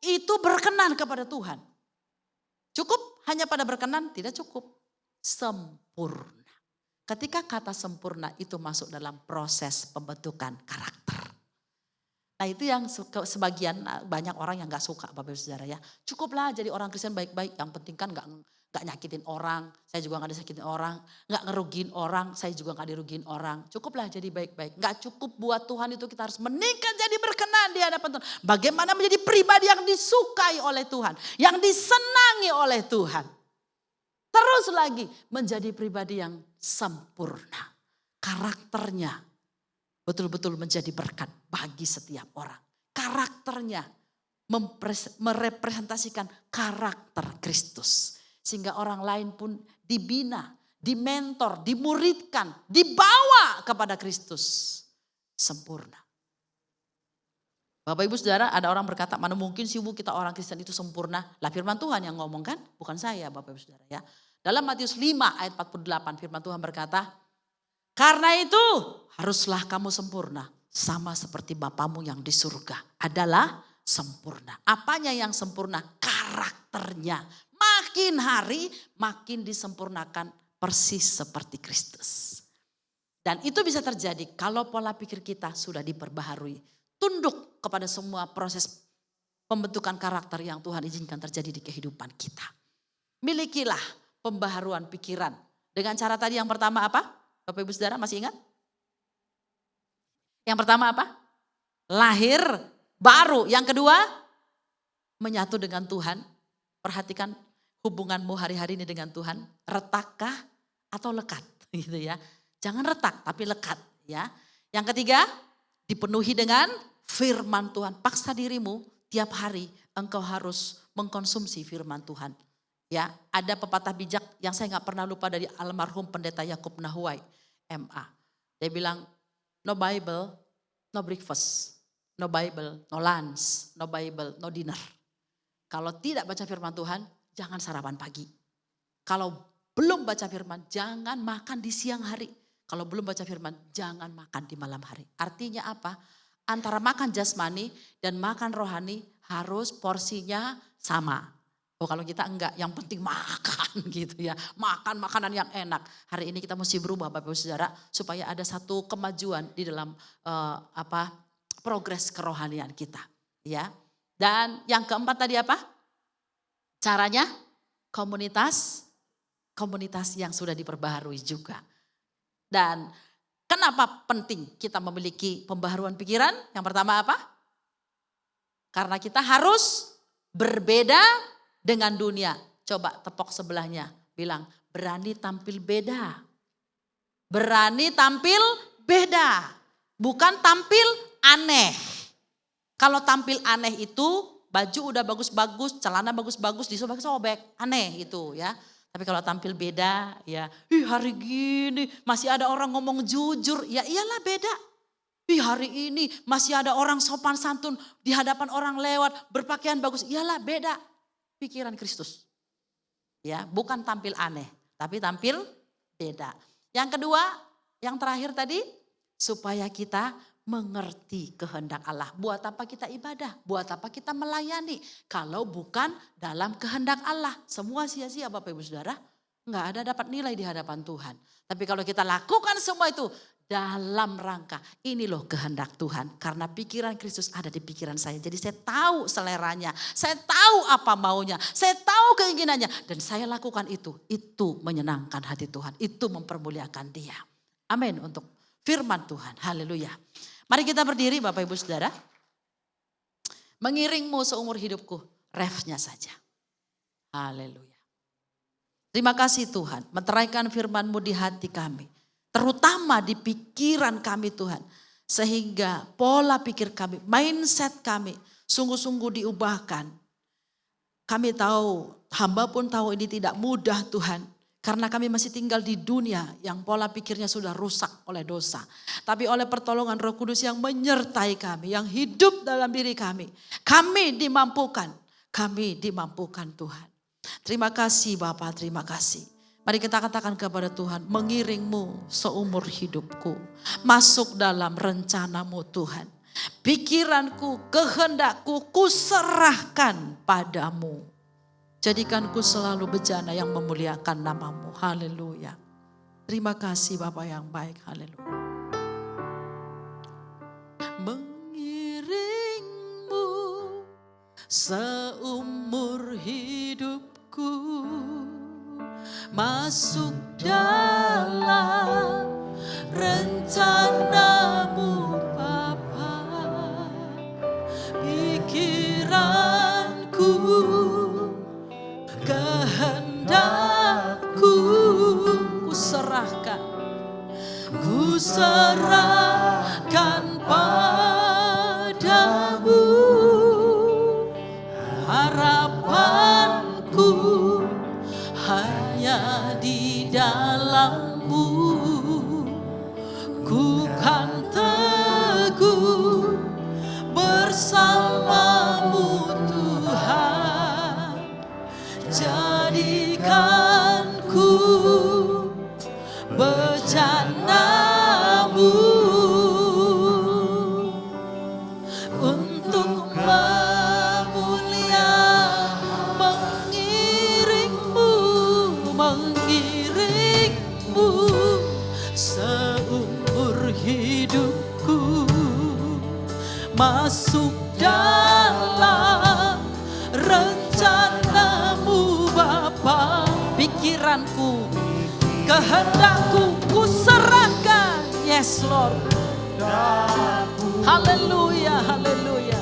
Speaker 3: itu berkenan kepada Tuhan. Cukup hanya pada berkenan? Tidak cukup. Sempurna. Ketika kata sempurna itu masuk dalam proses pembentukan karakter. Nah itu yang sebagian banyak orang yang gak suka Bapak Ibu Saudara ya. Cukuplah jadi orang Kristen baik-baik, yang penting kan gak nyakitin orang, saya juga gak disakitin orang, gak ngerugiin orang, saya juga gak dirugiin orang. Cukuplah jadi baik-baik. Gak cukup buat Tuhan itu kita harus meningkat jadi berkenan di hadapan Tuhan. Bagaimana menjadi pribadi yang disukai oleh Tuhan, yang disenangi oleh Tuhan. Terus lagi menjadi pribadi yang sempurna. Karakternya betul-betul menjadi berkat bagi setiap orang. Karakternya merepresentasikan karakter Kristus. Sehingga orang lain pun dibina, dimentor, dimuridkan, dibawa kepada Kristus sempurna. Bapak Ibu Saudara, ada orang berkata, mana mungkin sih Bu kita orang Kristen itu sempurna. Lah firman Tuhan yang ngomong kan, bukan saya Bapak Ibu Saudara ya. Dalam Matius 5 ayat 48 firman Tuhan berkata, karena itu haruslah kamu sempurna sama seperti Bapamu yang di surga adalah sempurna. Apanya yang sempurna? Karakternya. Makin hari makin disempurnakan persis seperti Kristus. Dan itu bisa terjadi kalau pola pikir kita sudah diperbaharui. Tunduk kepada semua proses pembentukan karakter yang Tuhan izinkan terjadi di kehidupan kita. Milikilah pembaharuan pikiran. Dengan cara tadi yang pertama apa? Bapak Ibu Saudara masih ingat? Yang pertama apa? Lahir baru. Yang kedua, menyatu dengan Tuhan. Perhatikan hubunganmu hari-hari ini dengan Tuhan. Retakkah atau lekat? Gitu ya. Jangan retak tapi lekat ya. Yang ketiga, dipenuhi dengan firman Tuhan. Paksa dirimu tiap hari engkau harus mengkonsumsi firman Tuhan. Ya, ada pepatah bijak yang saya nggak pernah lupa dari almarhum pendeta Yakub Nahuai MA. Dia bilang, no Bible, no breakfast, no Bible, no lunch, no Bible, no dinner. Kalau tidak baca firman Tuhan, jangan sarapan pagi. Kalau belum baca firman, jangan makan di siang hari. Kalau belum baca firman, jangan makan di malam hari. Artinya apa? Antara makan jasmani dan makan rohani harus porsinya sama. Oh kalau kita enggak, yang penting makan gitu ya. Makan makanan yang enak. Hari ini kita mesti berubah Bapak Ibu Saudara supaya ada satu kemajuan di dalam progres kerohanian kita, ya. Dan yang keempat tadi apa? Caranya komunitas yang sudah diperbaharui juga. Dan Kenapa penting kita memiliki pembaharuan pikiran? Yang pertama apa? Karena kita harus berbeda dengan dunia. Coba tepok sebelahnya, bilang berani tampil beda. Berani tampil beda, bukan tampil aneh. Kalau tampil aneh itu baju udah bagus-bagus, celana bagus-bagus, disobek-sobek, aneh itu ya. Tapi kalau tampil beda ya, hari gini masih ada orang ngomong jujur, ya iyalah beda. Hari ini masih ada orang sopan santun di hadapan orang lewat, berpakaian bagus, iyalah beda. Pikiran Kristus. Ya, bukan tampil aneh, tapi tampil beda. Yang kedua, yang terakhir tadi, supaya kita mengerti kehendak Allah. Buat apa kita ibadah? Buat apa kita melayani? Kalau bukan dalam kehendak Allah. Semua sia-sia Bapak Ibu Saudara. Enggak ada dapat nilai di hadapan Tuhan. Tapi kalau kita lakukan semua itu dalam rangka, ini loh kehendak Tuhan. Karena pikiran Kristus ada di pikiran saya. Jadi saya tahu seleranya. Saya tahu apa maunya. Saya tahu keinginannya. Dan saya lakukan itu. Itu menyenangkan hati Tuhan. Itu mempermuliakan Dia. Amin untuk firman Tuhan. Haleluya. Mari kita berdiri Bapak Ibu Saudara. Mengiringmu seumur hidupku. Refnya saja. Haleluya. Terima kasih Tuhan. Meteraikan firman-Mu di hati kami. Terutama di pikiran kami Tuhan. Sehingga pola pikir kami, mindset kami sungguh-sungguh diubahkan. Kami tahu, hamba pun tahu ini tidak mudah Tuhan. Karena kami masih tinggal di dunia yang pola pikirnya sudah rusak oleh dosa. Tapi oleh pertolongan Roh Kudus yang menyertai kami, yang hidup dalam diri kami. Kami dimampukan Tuhan. Terima kasih Bapa, terima kasih. Mari kita katakan kepada Tuhan, mengiringmu seumur hidupku. Masuk dalam rencanamu Tuhan. Pikiranku, kehendakku, kuserahkan padamu. Jadikanku selalu bejana yang memuliakan namamu. Haleluya. Terima kasih Bapa yang baik. Haleluya. Mengiringmu seumur hidupku. Masuk dalam rencanamu Bapa. Pikiranku, kehendakku kuserahkan padamu. Harapanku hanya di dalam-Mu. Ku kan teguh bersama-Mu Tuhan. Jadikanku bejana-Mu untuk mengiringmu seumur hidupku. Masuk dalam rencana-Mu Bapa. Pikiranku, kehendakku kuserahkan. Yes Lord. Haleluya, haleluya.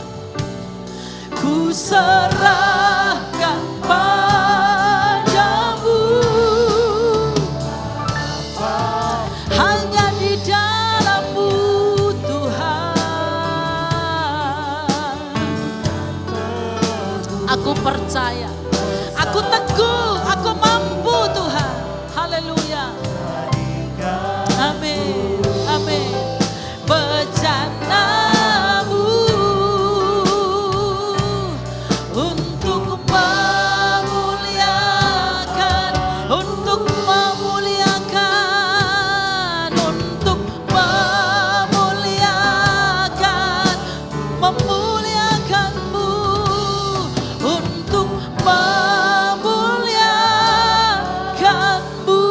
Speaker 3: Kuserahkan padamu. Hanya di dalam-Mu Tuhan. Aku percaya, aku teguh, aku mampu Tuhan. Haleluya. Amin, amin. Bejana-Mu untuk memuliakan, untuk memuliakan, untuk memuliakan, memuliakan-Mu, untuk memuliakan-Mu.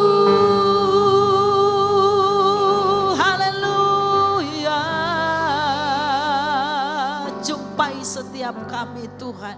Speaker 3: Haleluya. Jumpai setiap kami Tuhan.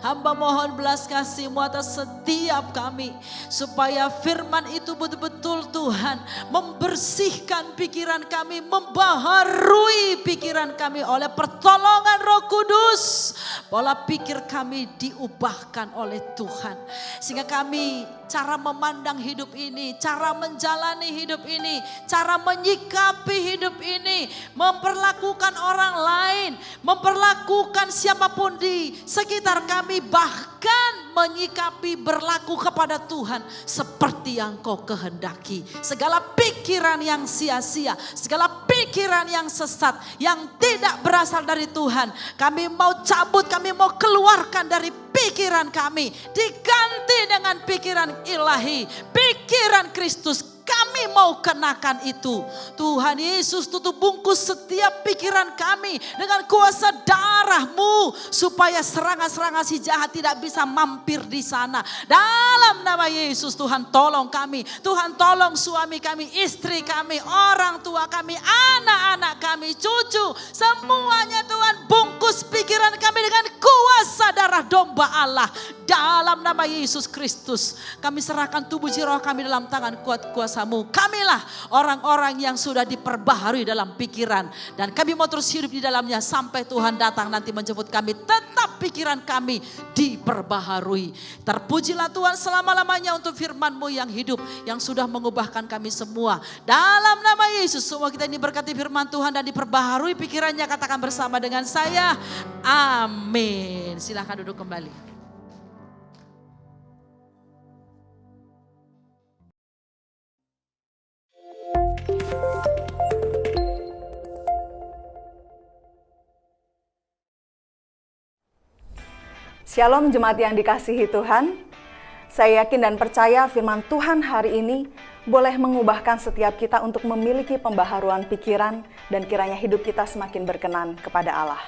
Speaker 3: Hamba mohon belas kasih-Mu atas setiap kami. Supaya firman itu betul-betul Tuhan membersihkan pikiran kami, membaharui pikiran kami oleh pertolongan Roh Kudus. Pola pikir kami diubahkan oleh Tuhan. Sehingga kami cara memandang hidup ini, cara menjalani hidup ini, cara menyikapi hidup ini, memperlakukan orang lain, memperlakukan siapapun di sekitar kami, bahkan menyikapi berlaku kepada Tuhan seperti yang Kau kehendaki. Segala pikiran yang sia-sia, segala pikiran yang sesat, yang tidak berasal dari Tuhan, kami mau cabut, kami mau keluarkan dari pikiran kami, diganti dengan pikiran ilahi, pikiran Kristus. Kami mau kenakan itu. Tuhan Yesus, tutup bungkus setiap pikiran kami dengan kuasa darah-Mu, supaya serangan-serangan si jahat tidak bisa mampir di sana. Dalam nama Yesus, Tuhan tolong kami. Tuhan tolong suami kami, istri kami, orang tua kami, anak-anak kami, cucu. Semuanya Tuhan, bungkus pikiran kami dengan kuasa darah domba Allah. Dalam nama Yesus Kristus, kami serahkan tubuh jiwa kami dalam tangan kuat kuasa-Mu. Kamilah orang-orang yang sudah diperbaharui dalam pikiran. Dan kami mau terus hidup di dalamnya sampai Tuhan datang nanti menjemput kami. Tetap pikiran kami diperbaharui. Terpujilah Tuhan selama-lamanya untuk firman-Mu yang hidup, yang sudah mengubahkan kami semua. Dalam nama Yesus, semua kita ini berkati firman Tuhan dan diperbaharui pikirannya. Katakan bersama dengan saya, amin. Silakan duduk kembali.
Speaker 4: Shalom jemaat yang dikasihi Tuhan. Saya yakin dan percaya firman Tuhan hari ini boleh mengubahkan setiap kita untuk memiliki pembaharuan pikiran dan kiranya hidup kita semakin berkenan kepada Allah.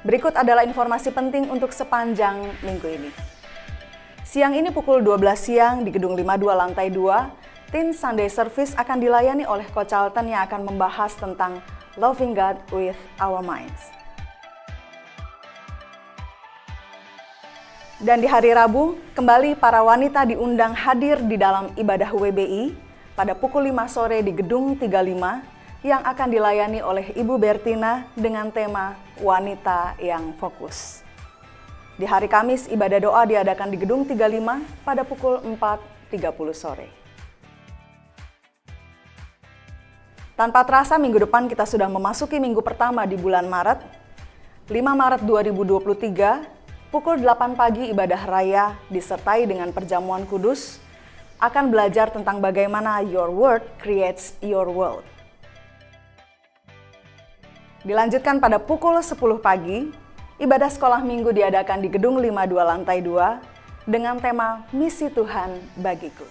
Speaker 4: Berikut adalah informasi penting untuk sepanjang minggu ini. Siang ini pukul 12 siang di Gedung 52 Lantai 2, Teen Sunday Service akan dilayani oleh Coach Charlton yang akan membahas tentang Loving God with Our Minds. Dan di hari Rabu, kembali para wanita diundang hadir di dalam ibadah WBI pada pukul 5 sore di Gedung 35 yang akan dilayani oleh Ibu Bertina dengan tema Wanita yang Fokus. Di hari Kamis, ibadah doa diadakan di Gedung 35 pada pukul 4.30 sore. Tanpa terasa minggu depan kita sudah memasuki minggu pertama di bulan Maret. 5 Maret 2023, pukul 8 pagi ibadah raya disertai dengan perjamuan kudus akan belajar tentang bagaimana your word creates your world. Dilanjutkan pada pukul 10 pagi, ibadah sekolah minggu diadakan di Gedung 52 Lantai 2 dengan tema Misi Tuhan Bagiku.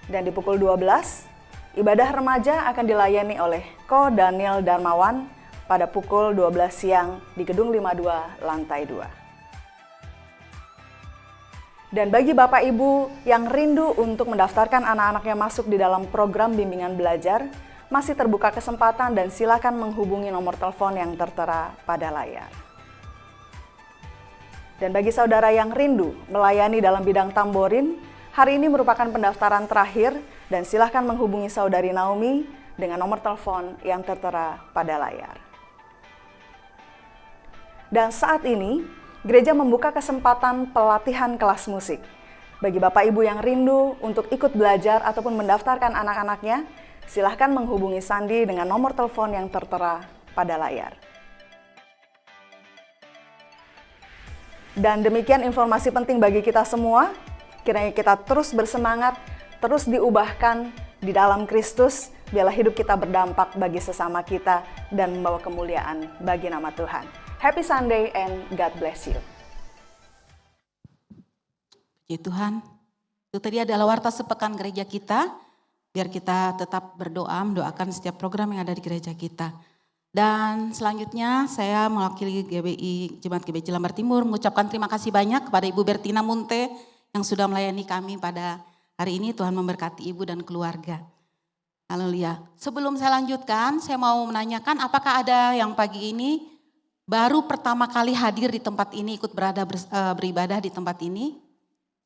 Speaker 4: Dan di pukul 12, ibadah remaja akan dilayani oleh Ko Daniel Darmawan pada pukul 12 siang di Gedung 52 Lantai 2. Dan bagi Bapak Ibu yang rindu untuk mendaftarkan anak-anaknya masuk di dalam program bimbingan belajar, masih terbuka kesempatan dan silakan menghubungi nomor telepon yang tertera pada layar. Dan bagi saudara yang rindu melayani dalam bidang tamborin, hari ini merupakan pendaftaran terakhir dan silakan menghubungi saudari Naomi dengan nomor telepon yang tertera pada layar. Dan saat ini, gereja membuka kesempatan pelatihan kelas musik. Bagi Bapak Ibu yang rindu untuk ikut belajar ataupun mendaftarkan anak-anaknya, silahkan menghubungi Sandi dengan nomor telepon yang tertera pada layar. Dan demikian informasi penting bagi kita semua. Kiranya kita terus bersemangat, terus diubahkan di dalam Kristus, biarlah hidup kita berdampak bagi sesama kita dan membawa kemuliaan bagi nama Tuhan. Happy Sunday and God bless you.
Speaker 2: Puji Tuhan, itu tadi adalah warta sepekan gereja kita. Biar kita tetap berdoa, mendoakan setiap program yang ada di gereja kita. Dan selanjutnya saya mewakili Jemaat GBI Jelambar Timur mengucapkan terima kasih banyak kepada Ibu Bertina Munte yang sudah melayani kami pada hari ini. Tuhan memberkati Ibu dan keluarga. Haleluya. Sebelum saya lanjutkan, saya mau menanyakan apakah ada yang pagi ini baru pertama kali hadir di tempat ini, ikut beribadah di tempat ini?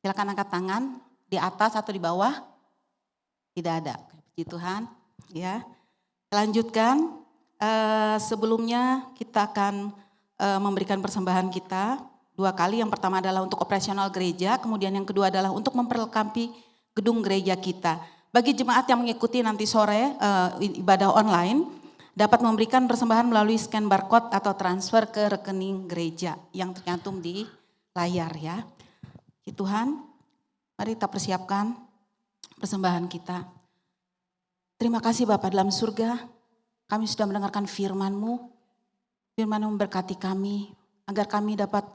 Speaker 2: Silakan angkat tangan, di atas atau di bawah? Tidak ada. Puji Tuhan. Ya. Lanjutkan. Sebelumnya kita akan memberikan persembahan kita 2 kali. Yang pertama adalah untuk operasional gereja, kemudian yang kedua adalah untuk memperlengkapi gedung gereja kita. Bagi jemaat yang mengikuti nanti sore ibadah online, dapat memberikan persembahan melalui scan barcode atau transfer ke rekening gereja yang tercantum di layar ya. Puji Tuhan, mari kita persiapkan persembahan kita. Terima kasih Bapa dalam surga, kami sudah mendengarkan firman-Mu. Firman-Mu memberkati kami, agar kami dapat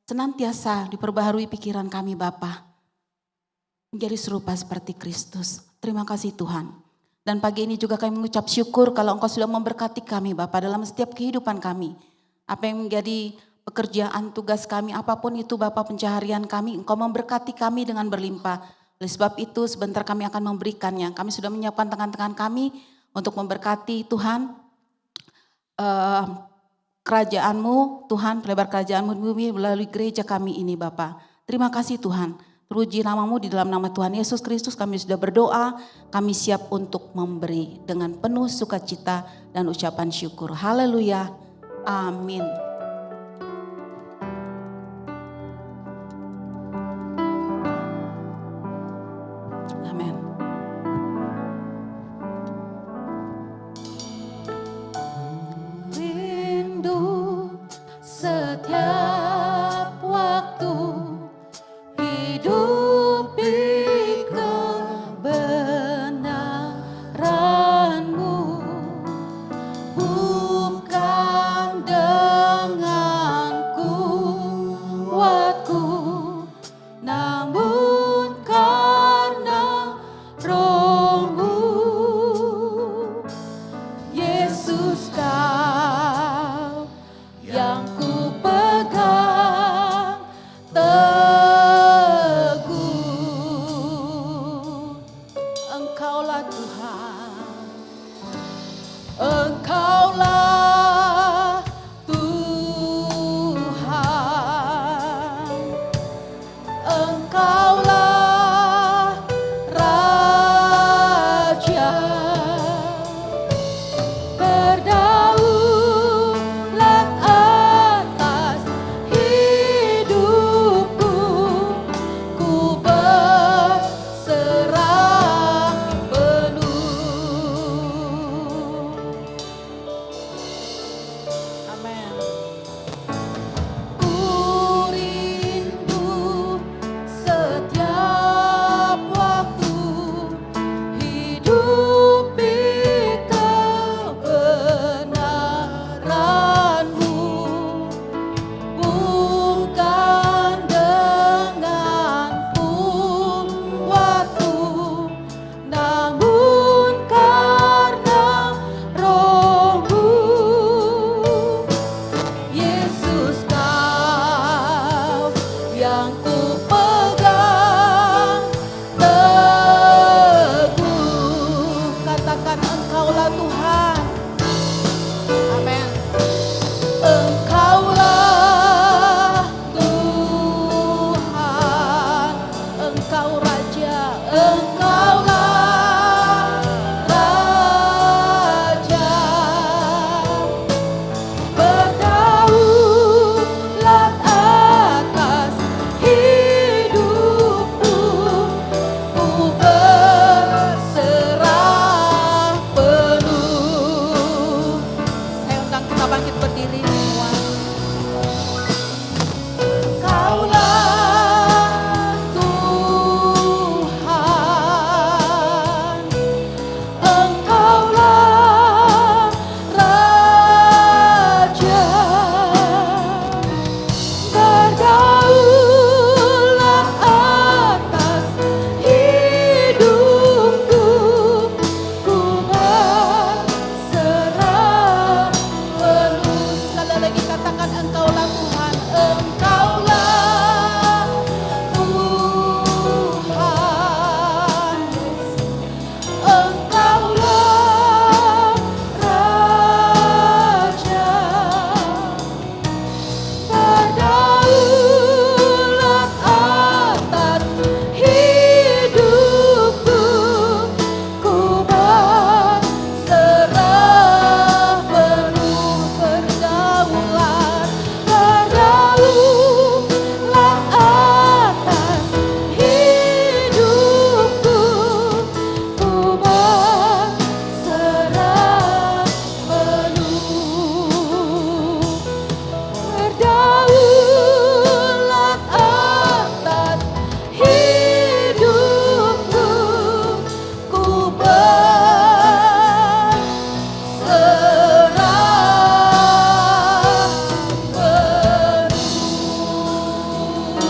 Speaker 2: senantiasa diperbaharui pikiran kami Bapa, menjadi serupa seperti Kristus. Terima kasih Tuhan. Dan pagi ini juga kami mengucap syukur kalau Engkau sudah memberkati kami Bapa dalam setiap kehidupan kami. Apa yang menjadi pekerjaan tugas kami, apapun itu Bapa pencaharian kami, Engkau memberkati kami dengan berlimpah. Oleh sebab itu sebentar kami akan memberikannya. Kami sudah menyiapkan tangan-tangan kami untuk memberkati Tuhan. Kerajaan-Mu Tuhan, pelebar kerajaan-Mu di bumi melalui gereja kami ini Bapa. Terima kasih Tuhan. Terpuji nama-Mu di dalam nama Tuhan Yesus Kristus kami sudah berdoa. Kami siap untuk memberi dengan penuh sukacita dan ucapan syukur. Haleluya. Amin. Amin. Rindu setiap waktu hidup di kebenaran-Mu, bukan demi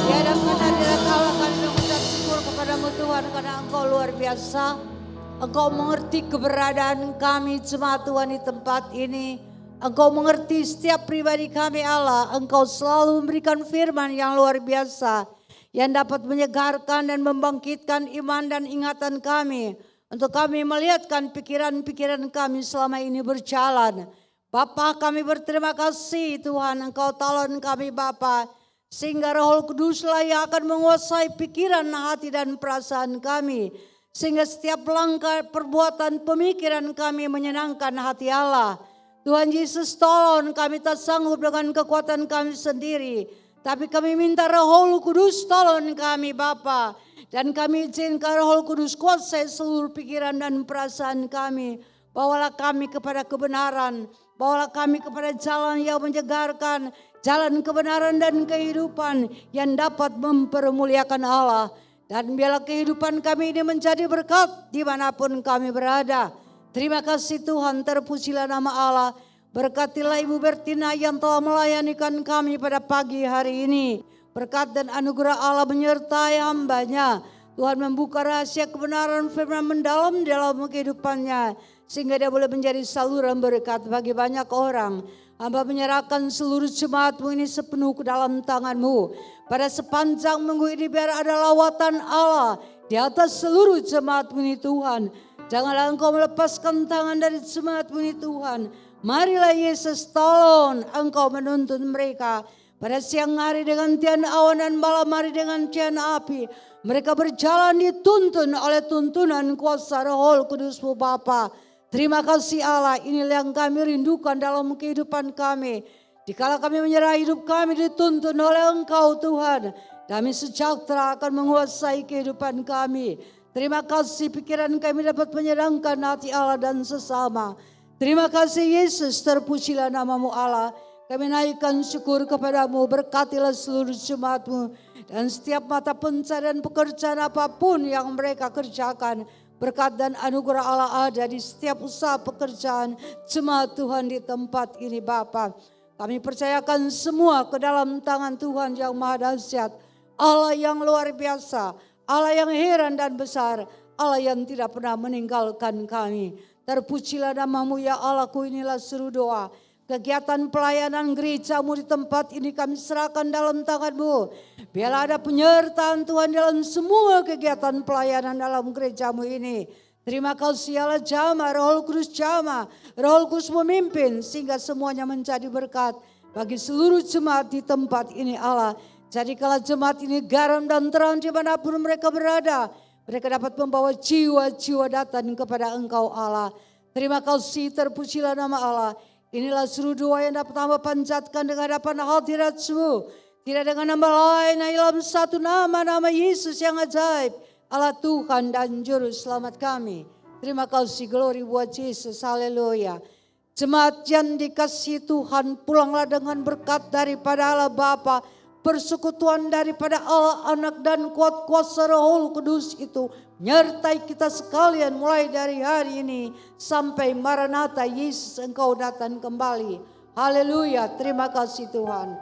Speaker 5: Di hadapan hadirat Allah kami mengucap syukur kepadamu Tuhan karena Engkau luar biasa. Engkau mengerti keberadaan kami jemaat Tuhan di tempat ini. Engkau mengerti setiap pribadi kami Allah. Engkau selalu memberikan firman yang luar biasa. Yang dapat menyegarkan dan membangkitkan iman dan ingatan kami. Untuk kami melihatkan pikiran-pikiran kami selama ini berjalan. Bapa, kami berterima kasih Tuhan, Engkau tolong kami Bapa. Sehingga Roh Kuduslah yang akan menguasai pikiran, hati dan perasaan kami. Sehingga setiap langkah perbuatan pemikiran kami menyenangkan hati Allah. Tuhan Yesus tolong kami tak sanggup dengan kekuatan kami sendiri. Tapi kami minta Roh Kudus tolong kami Bapa. Dan kami izinkan Roh Kudus kuasai seluruh pikiran dan perasaan kami. Bawalah kami kepada kebenaran. Bawalah kami kepada jalan yang menyegarkan. Jalan kebenaran dan kehidupan yang dapat mempermuliakan Allah. Dan biarlah kehidupan kami ini menjadi berkat dimanapun kami berada. Terima kasih Tuhan, terpujilah nama Allah. Berkatilah Ibu Bertina yang telah melayanikan kami pada pagi hari ini. Berkat dan anugerah Allah menyertai hambanya. Tuhan membuka rahasia kebenaran firman mendalam dalam kehidupannya. Sehingga dia boleh menjadi saluran berkat bagi banyak orang. Hamba menyerahkan seluruh jemaat-Mu ini sepenuh ke dalam tangan-Mu. Pada sepanjang minggu ini biar ada lawatan Allah di atas seluruh jemaat-Mu ini Tuhan. Janganlah Engkau melepaskan tangan dari jemaat-Mu ini Tuhan. Marilah Yesus tolong Engkau menuntun mereka. Pada siang hari dengan tian awan dan malam hari dengan tian api. Mereka berjalan dituntun oleh tuntunan kuasa Roh Kudus-Mu Bapa. Terima kasih Allah, inilah yang kami rindukan dalam kehidupan kami. Dikala kami menyerah hidup kami dituntun oleh Engkau Tuhan. Damai sejahtera akan menguasai kehidupan kami. Terima kasih pikiran kami dapat menyenangkan hati Allah dan sesama. Terima kasih Yesus, terpujilah nama-Mu Allah. Kami naikkan syukur kepadamu, berkatilah seluruh jemaat-Mu. Dan setiap mata pencarian pekerjaan apapun yang mereka kerjakan. Berkat dan anugerah Allah ada di setiap usaha pekerjaan jemaat Tuhan di tempat ini Bapa. Kami percayakan semua ke dalam tangan Tuhan yang maha dahsyat. Allah yang luar biasa, Allah yang heran dan besar, Allah yang tidak pernah meninggalkan kami. Terpujilah nama-Mu ya Allahku, inilah seru doa. Kegiatan pelayanan gereja-Mu di tempat ini kami serahkan dalam tangan-Mu. Biarlah ada penyertaan Tuhan dalam semua kegiatan pelayanan dalam gereja-Mu ini. Terima kasih Allah jamah, Roh Kudus jamah, Roh Kudus memimpin sehingga semuanya menjadi berkat bagi seluruh jemaat di tempat ini Allah. Jadi kalau jemaat ini garam dan terang dimanapun mereka berada, mereka dapat membawa jiwa-jiwa datang kepada Engkau Allah. Terima kasih, terpujilah nama Allah. Inilah seluruh doa yang dapat hamba panjatkan dengan hadapan hadirat-Mu. Tidak dengan nama lain, dalam satu nama Yesus yang ajaib. Allah Tuhan dan Juru Selamat kami. Terima kasih, glory buat Yesus, haleluya. Jemaat yang dikasihi Tuhan, pulanglah dengan berkat daripada Allah Bapa. Persekutuan daripada Allah Anak dan kuat kuasa Roh Kudus itu menyertai kita sekalian mulai dari hari ini sampai Maranatha Yesus Engkau datang kembali. Haleluya, terima kasih Tuhan.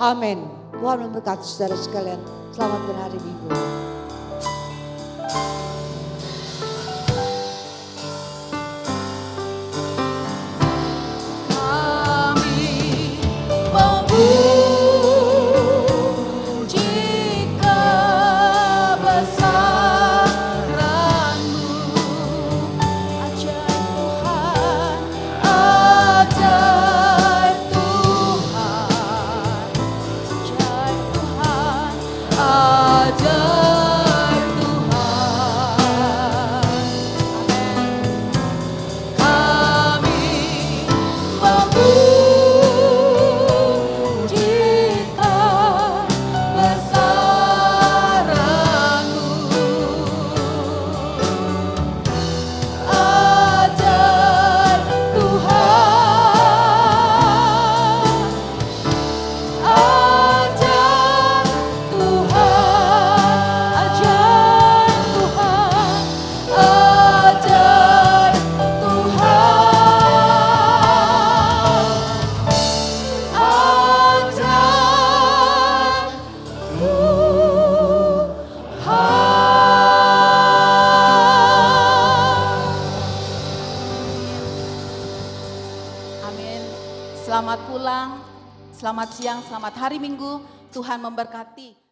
Speaker 5: Amin. Tuhan memberkati saudara sekalian. Selamat berhari Minggu.
Speaker 6: Ajaib
Speaker 2: Selamat siang, selamat hari Minggu. Tuhan memberkati.